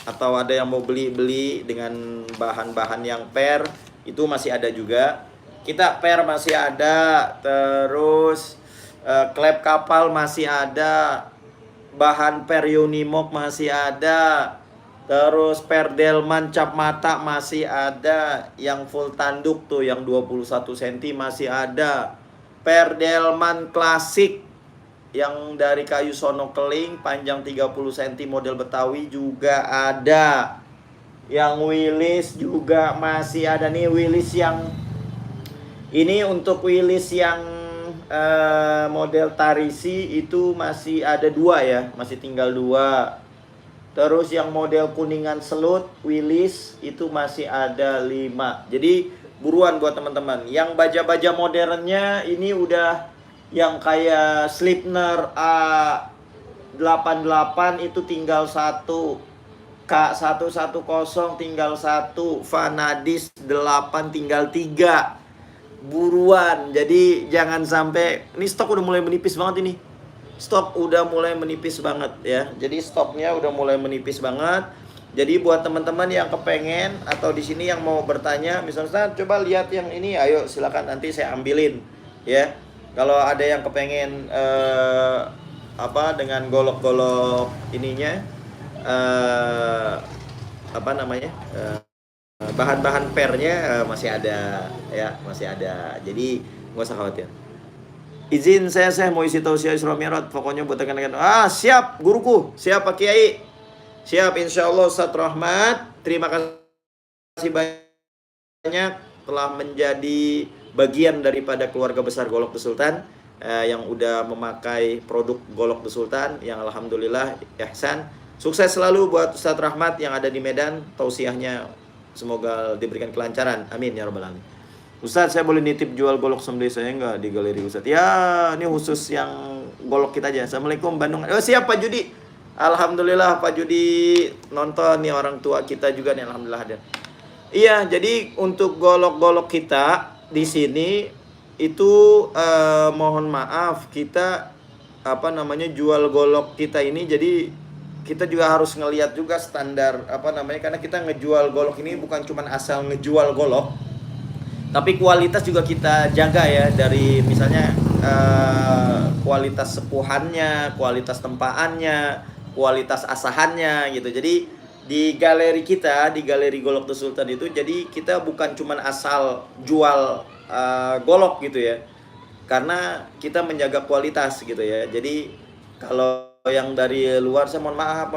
atau ada yang mau beli dengan bahan-bahan yang pair? Itu masih ada juga. Kita pair masih ada. Terus klep kapal masih ada. Bahan pair Unimog masih ada. Terus pair Delman cap mata masih ada. Yang full tanduk tuh, yang 21 cm masih ada. Per Delman klasik yang dari kayu sono keling panjang 30 cm model Betawi juga ada. Yang Willis juga masih ada nih. Willis yang ini untuk Willis yang model Tarisi itu masih ada 2 ya, masih tinggal 2. Terus yang model kuningan selut Willis itu masih ada 5. Jadi buruan buat teman-teman. Yang baja-baja modernnya ini udah yang kayak Slipner A88 itu tinggal 1. K110 tinggal 1. Vanadis 8 tinggal 3. Buruan. Jadi jangan sampai, ini stok udah mulai menipis banget ini. Stok udah mulai menipis banget ya. Jadi stoknya udah mulai menipis banget. Jadi buat teman-teman yang kepengen atau di sini yang mau bertanya, misalnya coba lihat yang ini, ayo silakan nanti saya ambilin ya. Kalau ada yang kepengen dengan golok-golok ininya bahan-bahan pernya masih ada ya, masih ada. Jadi nggak usah khawatir. Izin saya mau isi tausiah Isra Mi'raj, pokoknya buat tekan-tekan. Siap guruku, siap Pak Kiai. Siap, insya Allah Ustadz Rahmat. Terima kasih banyak telah menjadi bagian daripada keluarga besar Golok The Sultan yang udah memakai produk Golok The Sultan, yang alhamdulillah ihsan. Sukses selalu buat Ustadz Rahmat yang ada di Medan. Tausiahnya semoga diberikan kelancaran. Amin ya rabbal alamin. Ustadz, saya boleh nitip jual golok sembelih saya nggak di galeri Ustadz? Ya, ini khusus yang golok kita aja. Assalamualaikum Bandung. Siap Pak Judi. Alhamdulillah Pak Judi nonton nih, orang tua kita juga nih alhamdulillah hadir. Iya, jadi untuk golok-golok kita di sini itu mohon maaf kita jual golok kita ini, jadi kita juga harus ngelihat juga standar karena kita ngejual golok ini bukan cuma asal ngejual golok, tapi kualitas juga kita jaga ya, dari misalnya kualitas sepuhannya, kualitas tempaannya, kualitas asahannya gitu. Jadi di galeri kita, di galeri Golok The Sultan itu, jadi kita bukan cuman asal jual golok gitu ya, karena kita menjaga kualitas gitu ya. Jadi kalau yang dari luar, saya mohon maaf,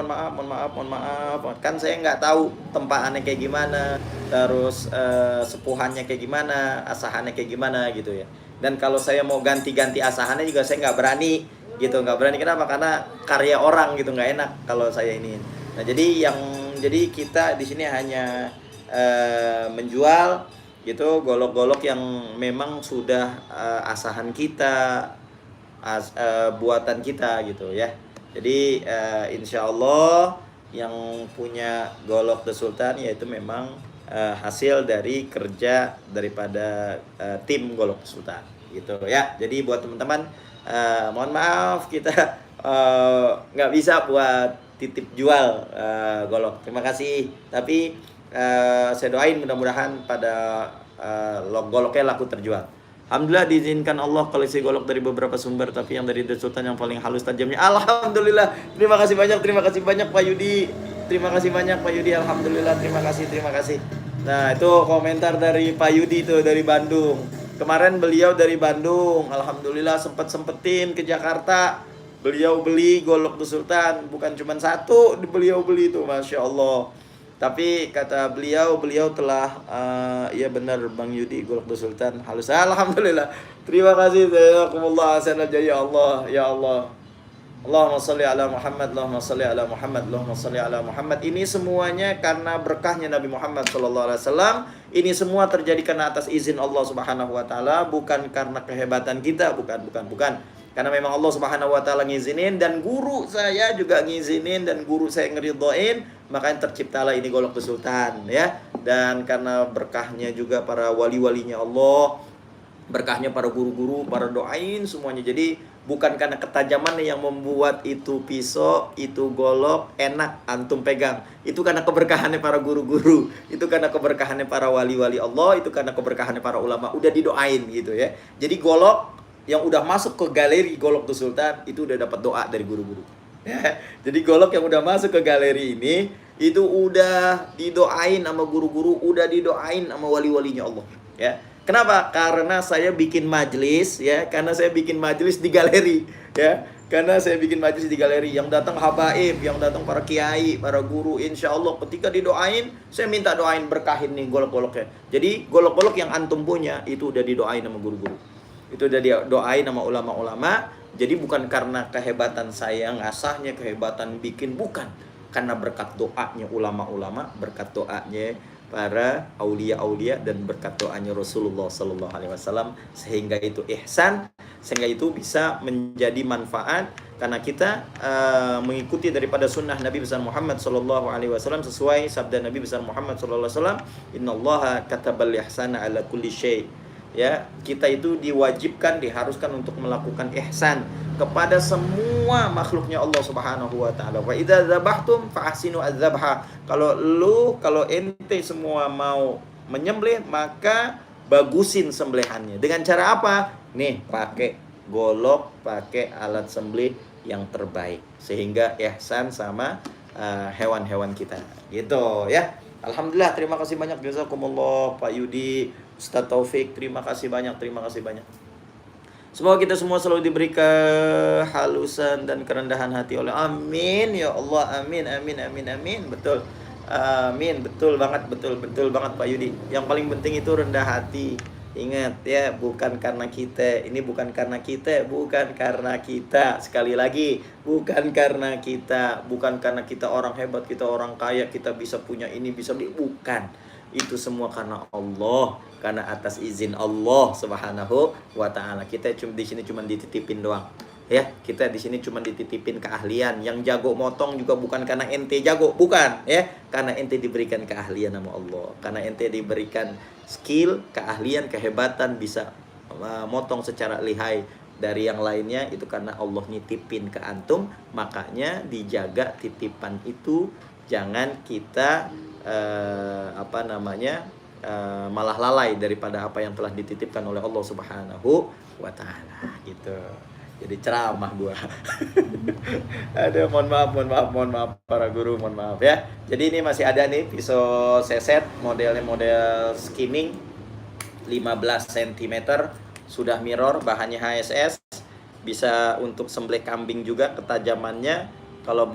kan saya nggak tahu tempaannya kayak gimana, terus sepuhannya kayak gimana, asahannya kayak gimana gitu ya. Dan kalau saya mau ganti-ganti asahannya juga saya nggak berani gitu, nggak berani. Kenapa? Karena karya orang gitu, nggak enak kalau saya ini. Nah jadi kita di sini hanya menjual gitu golok-golok yang memang sudah asahan kita, buatan kita gitu ya. Jadi insya Allah yang punya Golok The Sultan yaitu memang hasil dari kerja daripada tim Golok The Sultan gitu ya. Jadi buat teman-teman, mohon maaf kita nggak bisa buat titip jual golok. Terima kasih. Tapi saya doain mudah-mudahan pada goloknya laku terjual. Alhamdulillah diizinkan Allah koleksi golok dari beberapa sumber, tapi yang dari The Sultan yang paling halus tajamnya. Alhamdulillah. Terima kasih banyak Pak Yudi. Terima kasih banyak Pak Yudi. Alhamdulillah, terima kasih. Nah, itu komentar dari Pak Yudi itu dari Bandung. Kemarin beliau dari Bandung, alhamdulillah sempetin ke Jakarta. Beliau beli golok The Sultan, bukan cuma satu, beliau beli itu, Masya Allah. Tapi kata beliau telah ya benar Bang Yudi, Golok The Sultan halus. Alhamdulillah. Terima kasih. Jazakumullah hasanal jazaa, ya Allah. Allahumma sholli ala Muhammad, Allahumma sholli ala Muhammad, Allahumma sholli ala Muhammad. Ini semuanya karena berkahnya Nabi Muhammad sallallahu alaihi wasallam. Ini semua terjadi karena atas izin Allah Subhanahu wa taala, bukan karena kehebatan kita, bukan. Karena memang Allah Subhanahu wa taala ngizinin, dan guru saya juga ngizinin, dan guru saya ngeridoin, makanya terciptalah ini Golok Besultan ya. Dan karena berkahnya juga para wali-walinya Allah, berkahnya para guru-guru, para doain semuanya. Jadi bukan karena ketajamannya yang membuat itu pisau, itu golok enak antum pegang. Itu karena keberkahannya para guru-guru, itu karena keberkahannya para wali-wali Allah, itu karena keberkahannya para ulama. Udah didoain gitu ya. Jadi golok yang udah masuk ke galeri Golok Sultan itu udah dapat doa dari guru-guru. Ya. Jadi golok yang udah masuk ke galeri ini itu udah didoain sama guru-guru, udah didoain sama wali-walinya Allah. Ya. Kenapa? Karena saya bikin majelis ya, karena saya bikin majelis di galeri ya. Karena saya bikin majelis di galeri, yang datang habaib, yang datang para kiai, para guru, insya Allah ketika didoain, saya minta doain berkahin nih golok-goloknya. Jadi golok-golok yang antum punya itu udah didoain sama guru-guru, itu udah didoain sama ulama-ulama. Jadi bukan karena kehebatan saya ngasahnya, kehebatan bikin, bukan. Karena berkat doanya ulama-ulama, berkat doanya para aulia-aulia, dan berkat doanya Rasulullah Sallallahu Alaihi Wasallam, sehingga itu ihsan, sehingga itu bisa menjadi manfaat karena kita mengikuti daripada sunnah Nabi besar Muhammad Sallallahu Alaihi Wasallam, sesuai sabda Nabi besar Muhammad Sallallahu Alaihi Wasallam, Innallaha katabal ihsana ala kulli syai. Ya, kita itu diwajibkan, diharuskan untuk melakukan ihsan kepada semua makhluknya Allah Subhanahu wa taala. Wa idza dzabhtum fa ahsinu adzabha. Kalau ente semua mau menyembelih, maka bagusin sembelihannya. Dengan cara apa? Nih, pakai golok, pakai alat sembelih yang terbaik, sehingga ihsan sama hewan-hewan kita. Gitu ya. Alhamdulillah, terima kasih banyak jazakumullah Pak Yudi, Ustaz Taufik, terima kasih banyak. Semoga kita semua selalu diberi kehalusan dan kerendahan hati oleh, amin ya Allah, amin. Betul, amin, betul banget Pak Yudi. Yang paling penting itu rendah hati. Ingat ya, bukan karena kita. Ini bukan karena kita. Sekali lagi, bukan karena kita orang hebat, kita orang kaya, kita bisa punya ini, bisa beli, bukan. Itu semua karena Allah, karena atas izin Allah Subhanahu wa taala. Kita di sini cuma dititipin doang. Ya, kita di sini cuma dititipin keahlian. Yang jago motong juga bukan karena ente jago, bukan ya. Karena ente diberikan keahlian sama Allah. Karena ente diberikan skill, keahlian, kehebatan, bisa motong secara lihai dari yang lainnya, itu karena Allah nitipin ke antum. Makanya dijaga titipan itu, jangan kita malah lalai daripada apa yang telah dititipkan oleh Allah Subhanahu wa taala gitu. Jadi ceramah gua. Ada mohon maaf para guru, mohon maaf ya. Jadi ini masih ada nih pisau seset, modelnya model skimming 15 cm, sudah mirror, bahannya HSS, bisa untuk sembelih kambing juga ketajamannya. Kalau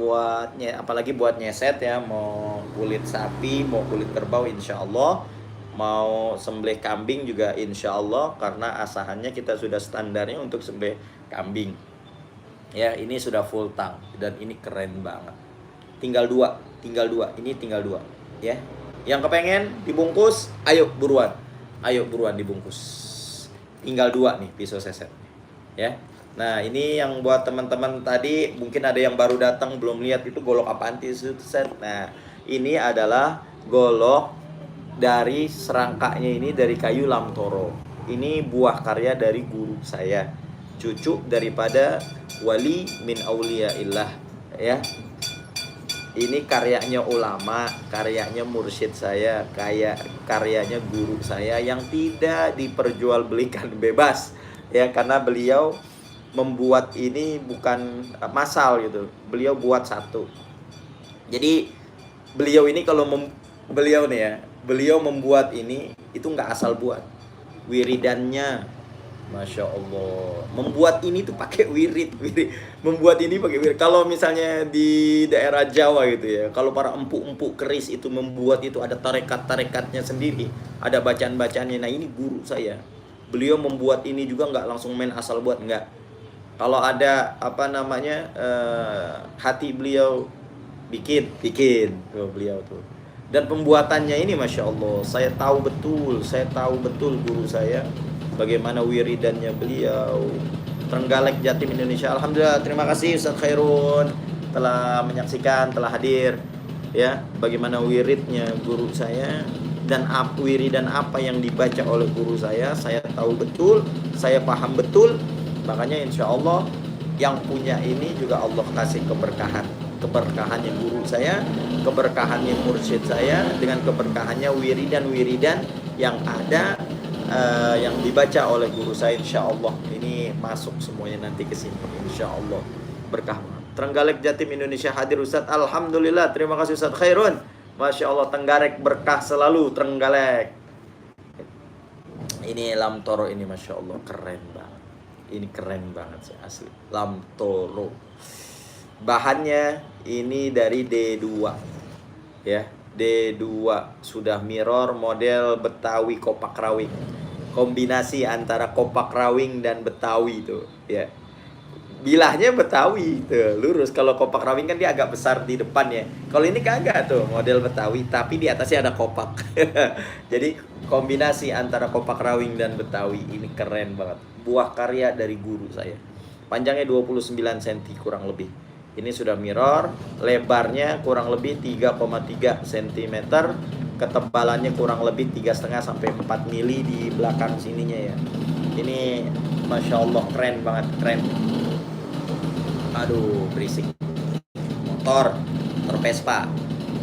apalagi buat nyeset ya, mau kulit sapi, mau kulit kerbau insya Allah, mau sembelih kambing juga insya Allah, karena asahannya kita sudah standarnya untuk sembelih kambing ya. Ini sudah full tang dan ini keren banget. Tinggal dua ya. Yang kepengen dibungkus, ayo buruan dibungkus. Tinggal 2 nih pisau seset ya. Nah, ini yang buat teman-teman tadi, mungkin ada yang baru datang belum lihat itu golok apaan set. Nah, ini adalah golok dari serangkanya, ini dari kayu lamtoro. Ini buah karya dari guru saya, cucu daripada wali min auliyaillah ya. Ini karyanya ulama, karyanya mursyid saya, karyanya guru saya yang tidak diperjualbelikan, bebas ya, karena beliau membuat ini bukan massal gitu. Beliau buat satu. Jadi beliau ini beliau membuat ini itu nggak asal buat. Wiridannya Masya Allah, membuat ini tuh pakai wirid. Membuat ini pakai wirid. Kalau misalnya di daerah Jawa gitu ya, kalau para empuk-empuk keris itu membuat itu ada tarekat-tarekatnya sendiri, ada bacaan-bacaannya. Nah, ini guru saya, beliau membuat ini juga nggak langsung main asal buat, nggak. Kalau ada apa namanya hati beliau bikin tuh beliau tuh. Dan pembuatannya ini masya Allah, saya tahu betul guru saya bagaimana wiridannya beliau. Trenggalek Jatim Indonesia. Alhamdulillah, terima kasih Ustaz Khairun telah menyaksikan, telah hadir ya. Bagaimana wiridnya guru saya dan wiridan apa yang dibaca oleh guru saya tahu betul, saya paham betul. Makanya insya Allah yang punya ini juga Allah kasih keberkahannya guru saya, keberkahannya mursyid saya, dengan keberkahannya wiridan yang ada yang dibaca oleh guru saya. Insya Allah ini masuk semuanya nanti ke sini, insya Allah berkah. Trenggalek Jatim Indonesia hadir Ustaz. Alhamdulillah, terima kasih Ustaz Khairun. Masya Allah, Trenggalek berkah selalu Trenggalek. Ini Lam Toro ini masya Allah keren banget. Ini keren banget sih asli. Lam Toro. Bahannya ini dari D2 ya. D2 sudah mirror model Betawi kopak rawing. Kombinasi antara kopak rawing dan Betawi tuh ya. Bilahnya Betawi tuh, lurus. Kalau kopak rawing kan dia agak besar di depan ya. Kalau ini kagak tuh, model Betawi tapi di atasnya ada kopak. Jadi kombinasi antara kopak rawing dan Betawi ini keren banget. Buah karya dari guru saya. Panjangnya 29 cm kurang lebih. Ini sudah mirror, lebarnya kurang lebih 3,3 cm, ketebalannya kurang lebih 3,5 sampai 4 mili di belakang sininya ya. Ini masya Allah keren banget, keren. Aduh, berisik. Motor Vespa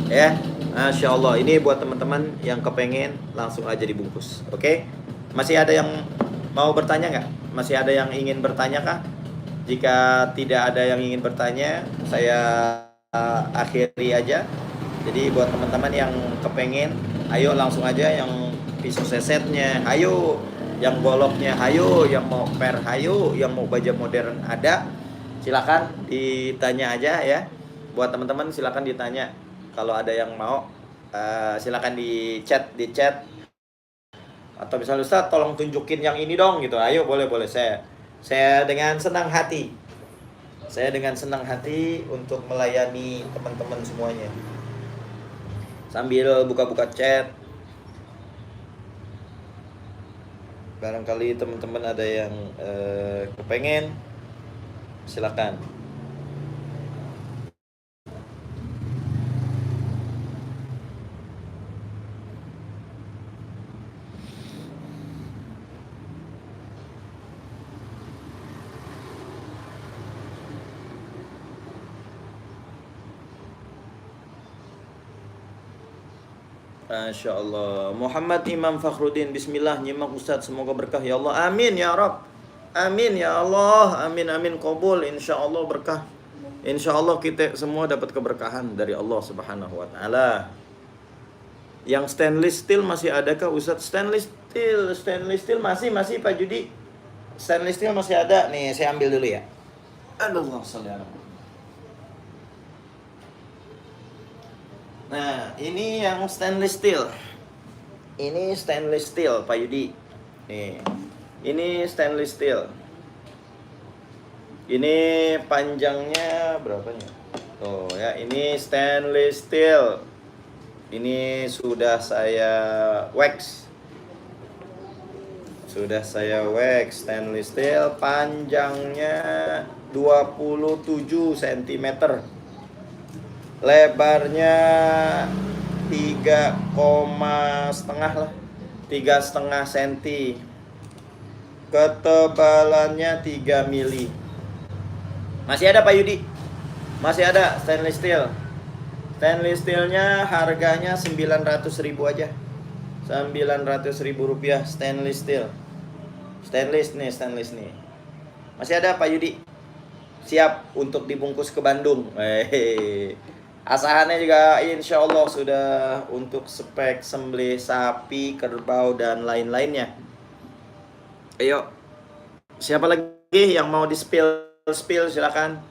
ya. Masya Allah, ini buat teman-teman yang kepengen langsung aja dibungkus. Oke? Masih ada yang mau bertanya nggak? Masih ada yang ingin bertanya kah? Jika tidak ada yang ingin bertanya, saya akhiri aja. Jadi buat teman-teman yang kepengen, ayo langsung aja. Yang pisau sesetnya, ayo. Yang goloknya, ayo. Yang mau per, ayo. Yang mau baja modern ada. Silakan ditanya aja ya. Buat teman-teman silakan ditanya. Kalau ada yang mau, silakan di chat. Atau misalnya Ustaz, tolong tunjukin yang ini dong gitu. Ayo boleh. Saya dengan senang hati. Saya dengan senang hati untuk melayani teman-teman semuanya. Sambil buka-buka chat. Barangkali teman-teman ada yang kepengen, silakan. Masya Allah. Muhammad Imam Fakhruddin, bismillah, nyimak Ustaz, semoga berkah ya Allah. Amin ya Rabb. Amin ya Allah. Amin qabul. Insya Allah berkah. Insya Allah kita semua dapat keberkahan dari Allah Subhanahu wa taala. Yang stainless steel masih adakah Ustaz? Stainless steel masih Pak Judi. Stainless steel masih ada. Nih saya ambil dulu ya. Allahumma shalli ala Muhammad. Nah, ini yang stainless steel. Ini stainless steel, Pak Yudi. Nih. Ini stainless steel. Ini panjangnya berapanya? Oh ya, ini stainless steel. Ini sudah saya wax. Stainless steel, panjangnya 27 cm. Lebarnya 3,5 lah, 3,5 cm. Ketebalannya 3 mili. Masih ada Pak Yudi? Masih ada stainless steel. Stainless steelnya harganya 900.000 aja. 900.000 rupiah stainless steel. Stainless nih. Masih ada Pak Yudi? Siap untuk dibungkus ke Bandung. Asahannya juga insya Allah sudah untuk spek sembelih sapi, kerbau, dan lain-lainnya. Ayo, siapa lagi yang mau di spill silakan.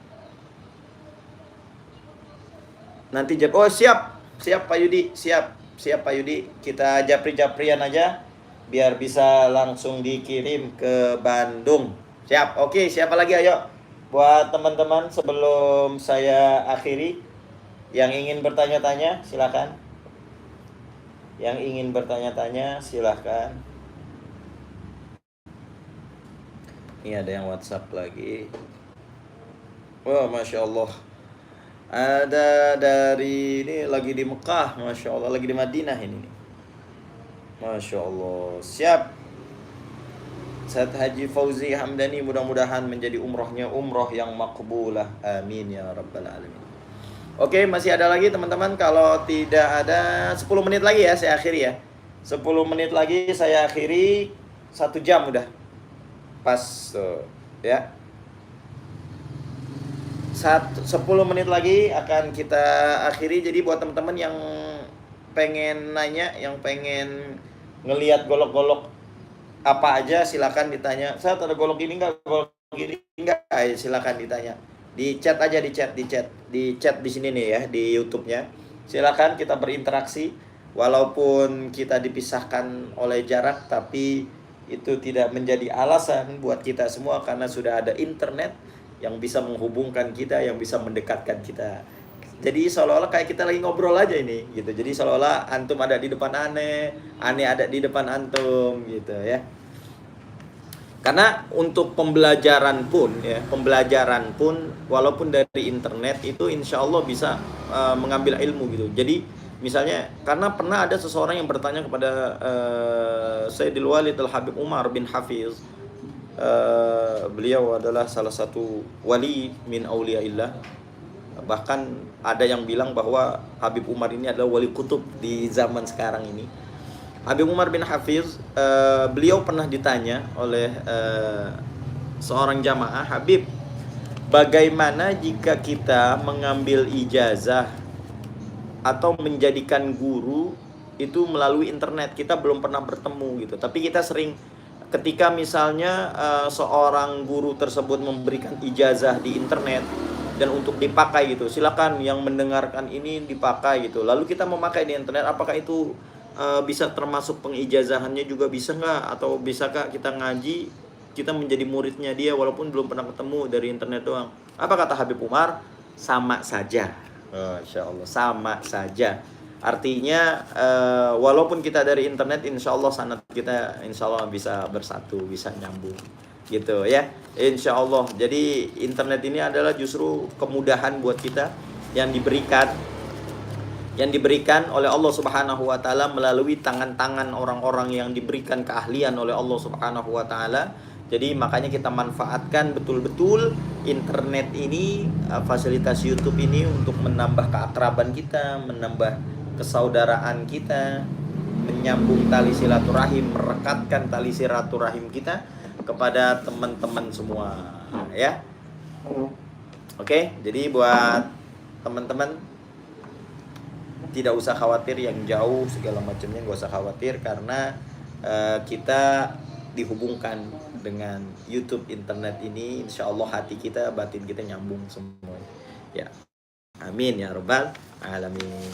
Nanti oh siap Pak Yudi, siap Pak Yudi. Kita japri-japrian aja biar bisa langsung dikirim ke Bandung. Siap. Oke, siapa lagi ayo? Buat teman-teman sebelum saya akhiri, yang ingin bertanya-tanya silakan. Yang ingin bertanya-tanya silahkan. Ini ada yang WhatsApp lagi. Wah, Masya Allah. Ada dari ini lagi di Mekah, Masya Allah. Lagi di Madinah ini. Masya Allah. Siap. Saat Haji Fauzi Hamdani, mudah-mudahan menjadi umrohnya umroh yang makbulah. Amin ya rabbal alamin. Oke, masih ada lagi teman-teman. Kalau tidak ada, 10 menit lagi ya saya akhiri ya. 10 menit lagi saya akhiri. 1 jam udah. Pas tuh, ya. 10 menit lagi akan kita akhiri. Jadi buat teman-teman yang pengen nanya, yang pengen ngelihat golok-golok apa aja, silakan ditanya. Saya ada golok ini enggak, golok ini enggak, silakan ditanya. Di chat aja, di chat di sini nih ya, di YouTube-nya. Silakan kita berinteraksi, walaupun kita dipisahkan oleh jarak, tapi itu tidak menjadi alasan buat kita semua, karena sudah ada internet yang bisa menghubungkan kita, yang bisa mendekatkan kita. Jadi seolah-olah kayak kita lagi ngobrol aja ini gitu. Jadi seolah-olah antum ada di depan aneh ada di depan antum gitu ya. Karena untuk pembelajaran pun walaupun dari internet itu insya Allah bisa mengambil ilmu gitu. Jadi misalnya, karena pernah ada seseorang yang bertanya kepada Sayyidil Walid Al-Habib Umar bin Hafiz. Beliau adalah salah satu wali min auliyaillah. Bahkan ada yang bilang bahwa Habib Umar ini adalah wali kutub di zaman sekarang ini. Habib Umar bin Hafiz, beliau pernah ditanya oleh seorang jamaah, Habib, bagaimana jika kita mengambil ijazah atau menjadikan guru itu melalui internet? Kita belum pernah bertemu gitu, tapi kita sering, ketika misalnya seorang guru tersebut memberikan ijazah di internet dan untuk dipakai gitu, silakan yang mendengarkan ini dipakai gitu, lalu kita memakai di internet, apakah itu bisa termasuk pengijazahannya juga, bisa nggak? Atau bisakah kita ngaji, kita menjadi muridnya dia walaupun belum pernah ketemu dari internet doang? Apa kata Habib Umar? Sama saja. Insya Allah sama saja. Artinya walaupun kita dari internet, insya Allah sanad kita insya Allah bisa bersatu, bisa nyambung gitu ya, insya Allah. Jadi internet ini adalah justru kemudahan buat kita yang diberikan oleh Allah Subhanahu wa taala melalui tangan-tangan orang-orang yang diberikan keahlian oleh Allah Subhanahu wa taala. Jadi makanya kita manfaatkan betul-betul internet ini, fasilitas YouTube ini untuk menambah keakraban kita, menambah kesaudaraan kita, menyambung tali silaturahim, merekatkan tali silaturahim kita kepada teman-teman semua ya. Oke, jadi buat teman-teman tidak usah khawatir yang jauh segala macamnya, nggak usah khawatir, karena kita dihubungkan dengan YouTube internet ini. Insya Allah hati kita, batin kita nyambung semua ya. Amin ya rabbal alamin.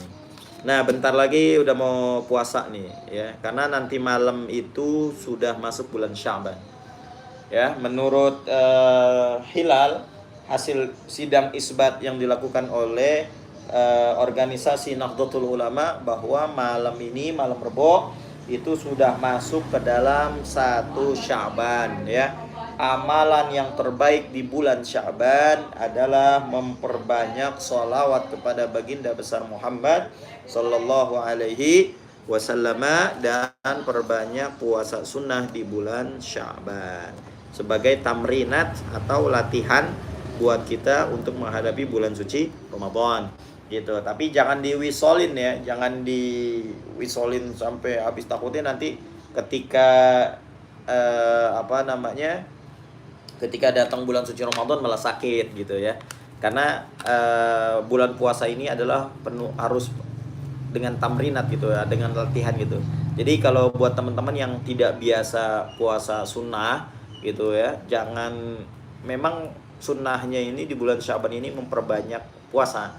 Nah bentar lagi udah mau puasa nih ya, karena nanti malam itu sudah masuk bulan Sya'ban ya. Menurut hilal, hasil sidang isbat yang dilakukan oleh organisasi Nahdlatul Ulama, bahwa malam ini, malam Rebo, itu sudah masuk ke dalam 1 Sya'ban ya. Amalan yang terbaik di bulan Sya'ban adalah memperbanyak sholawat kepada baginda besar Muhammad sallallahu alaihi wasallam, dan perbanyak puasa sunnah di bulan Sya'ban sebagai tamrinat atau latihan buat kita untuk menghadapi bulan suci Ramadan gitu. Tapi jangan diwisolin ya, jangan diwisolin sampai habis, takutnya nanti ketika ketika datang bulan suci Ramadan malah sakit gitu ya. Karena bulan puasa ini adalah penuh harus dengan tamrinat gitu ya, dengan latihan gitu. Jadi kalau buat teman-teman yang tidak biasa puasa sunnah gitu ya, jangan, memang sunnahnya ini di bulan Sya'ban ini memperbanyak puasa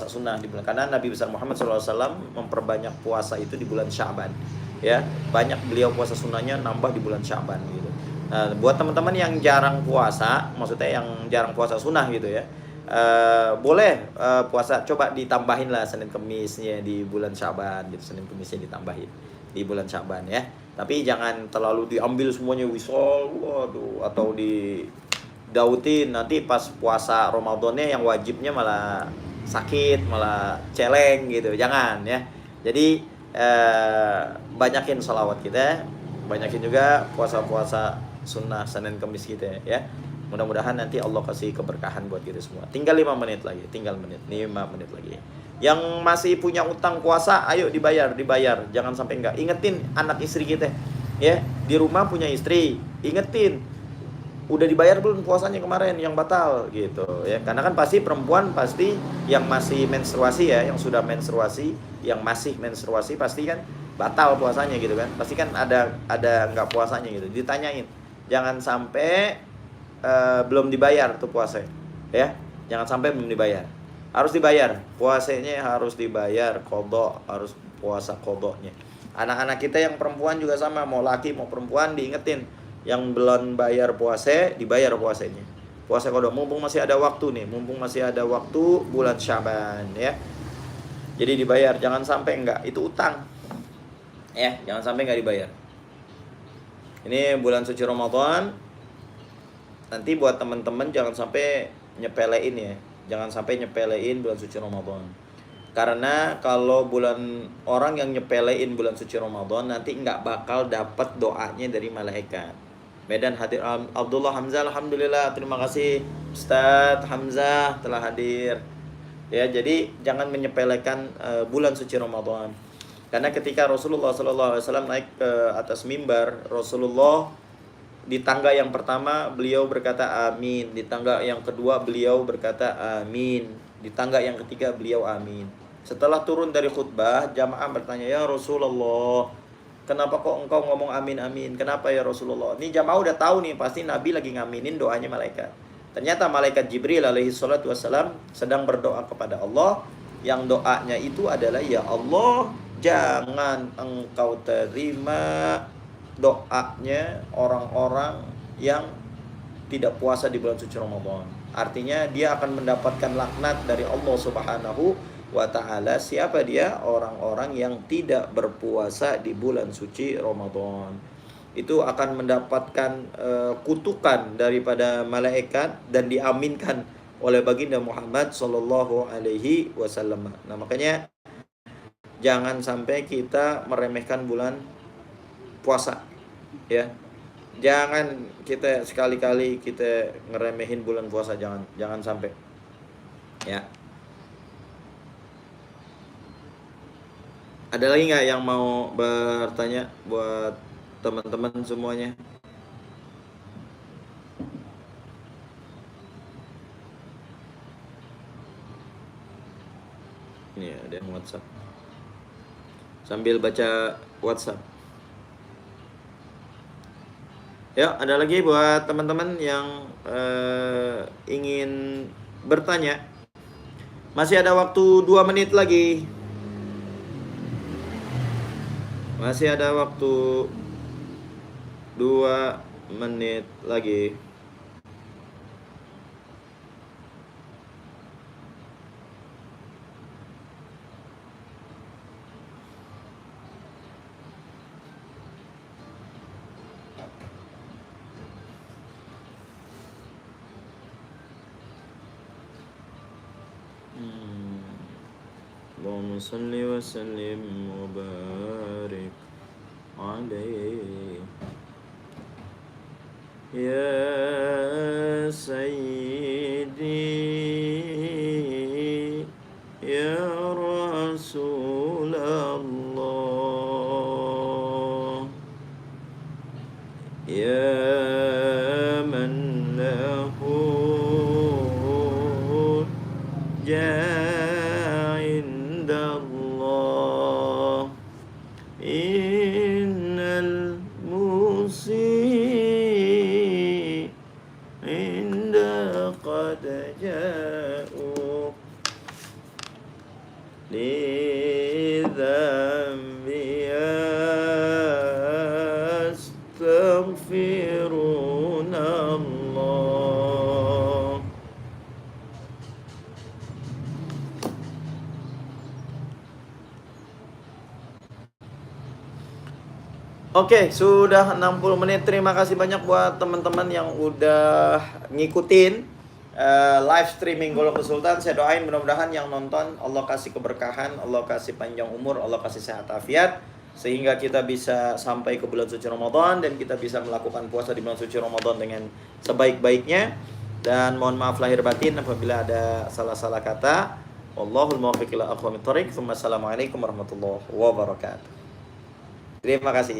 sunnah di bulan, karena Nabi besar Muhammad SAW memperbanyak puasa itu di bulan Sya'ban ya. Banyak beliau puasa sunnahnya nambah di bulan Sya'ban gitu. Nah, buat teman-teman yang jarang puasa, maksudnya yang jarang puasa sunnah gitu ya, boleh puasa coba ditambahin lah Senin Kemisnya di bulan Syaban gitu, Senin Kemisnya ditambahin di bulan Syaban ya. Tapi jangan terlalu diambil semuanya wisol, waduh, atau didautin nanti pas puasa Ramadannya yang wajibnya malah sakit, malah celeng gitu, jangan ya. Jadi banyakin sholawat kita, banyakin juga puasa-puasa sunnah Senin Kemis kita ya. Mudah-mudahan nanti Allah kasih keberkahan buat kita semua. Tinggal 5 menit lagi, tinggal 5 menit lagi. Yang masih punya utang puasa, ayo dibayar. Jangan sampai enggak. Ingetin anak istri kita. Ya, di rumah punya istri, ingetin. Udah dibayar belum puasanya kemarin yang batal gitu ya. Karena kan pasti perempuan pasti yang masih menstruasi ya, yang sudah menstruasi, yang masih menstruasi pasti kan batal puasanya gitu kan. Pasti kan ada nggak puasanya gitu. Ditanyain. Jangan sampai belum dibayar tuh puasa ya, jangan sampai belum dibayar, harus dibayar puasanya, harus dibayar kodok, harus puasa kodoknya. Anak-anak kita yang perempuan juga sama, mau laki mau perempuan diingetin, yang belum bayar puasa dibayar puasanya, puasa kodok, mumpung masih ada waktu nih, mumpung masih ada waktu bulan Syaban ya, jadi dibayar, jangan sampai enggak, itu utang ya, jangan sampai enggak dibayar. Ini bulan suci Ramadan. Nanti buat teman-teman jangan sampai nyepelein ya. Jangan sampai nyepelein bulan suci Ramadan. Karena kalau orang yang nyepelein bulan suci Ramadan nanti nggak bakal dapat doanya dari malaikat. Medan hadir Abdullah Hamzah, alhamdulillah, terima kasih Ustadz Hamzah telah hadir. Ya, jadi jangan menyepelekan bulan suci Ramadan. Karena ketika Rasulullah SAW naik ke atas mimbar, Rasulullah di tangga yang pertama beliau berkata amin, di tangga yang kedua beliau berkata amin, di tangga yang ketiga beliau amin. Setelah turun dari khutbah, jamaah bertanya, ya Rasulullah, kenapa kok engkau ngomong amin amin? Kenapa ya Rasulullah? Ini jamaah udah tahu nih, pasti Nabi lagi ngaminin doanya malaikat. Ternyata malaikat Jibril alaihi salatu wassalam sedang berdoa kepada Allah, yang doanya itu adalah, ya Allah, jangan engkau terima doanya orang-orang yang tidak puasa di bulan suci Ramadan. Artinya dia akan mendapatkan laknat dari Allah Subhanahu wa ta'ala. Siapa dia? Orang-orang yang tidak berpuasa di bulan suci Ramadan. Itu akan mendapatkan kutukan daripada malaikat dan diaminkan oleh baginda Muhammad sallallahu alaihi wasallam. Nah, makanya jangan sampai kita meremehkan bulan puasa ya, jangan kita sekali-kali kita ngeremehin bulan puasa, jangan sampai ya. Ada lagi nggak yang mau bertanya buat teman-teman semuanya? Ini ada yang WhatsApp, sambil baca WhatsApp. Ya, ada lagi buat teman-teman yang ingin bertanya. Masih ada waktu 2 menit lagi. Masih ada waktu 2 menit lagi. Allahumma salli wa sallim wa barik alaihi ya sayyidi ya Rasulullah ya man lahu indallah innal musibah Oke, sudah 60 menit. Terima kasih banyak buat teman-teman yang udah ngikutin live streaming Golok Sultan. Saya doain mudah-mudahan yang nonton Allah kasih keberkahan, Allah kasih panjang umur, Allah kasih sehat afiat, sehingga kita bisa sampai ke bulan suci Ramadan dan kita bisa melakukan puasa di bulan suci Ramadan dengan sebaik-baiknya. Dan mohon maaf lahir batin apabila ada salah-salah kata. Wallahul muwaffiq ila aqwamit thoriq. Assalamualaikum warahmatullahi wabarakatuh. Terima kasih.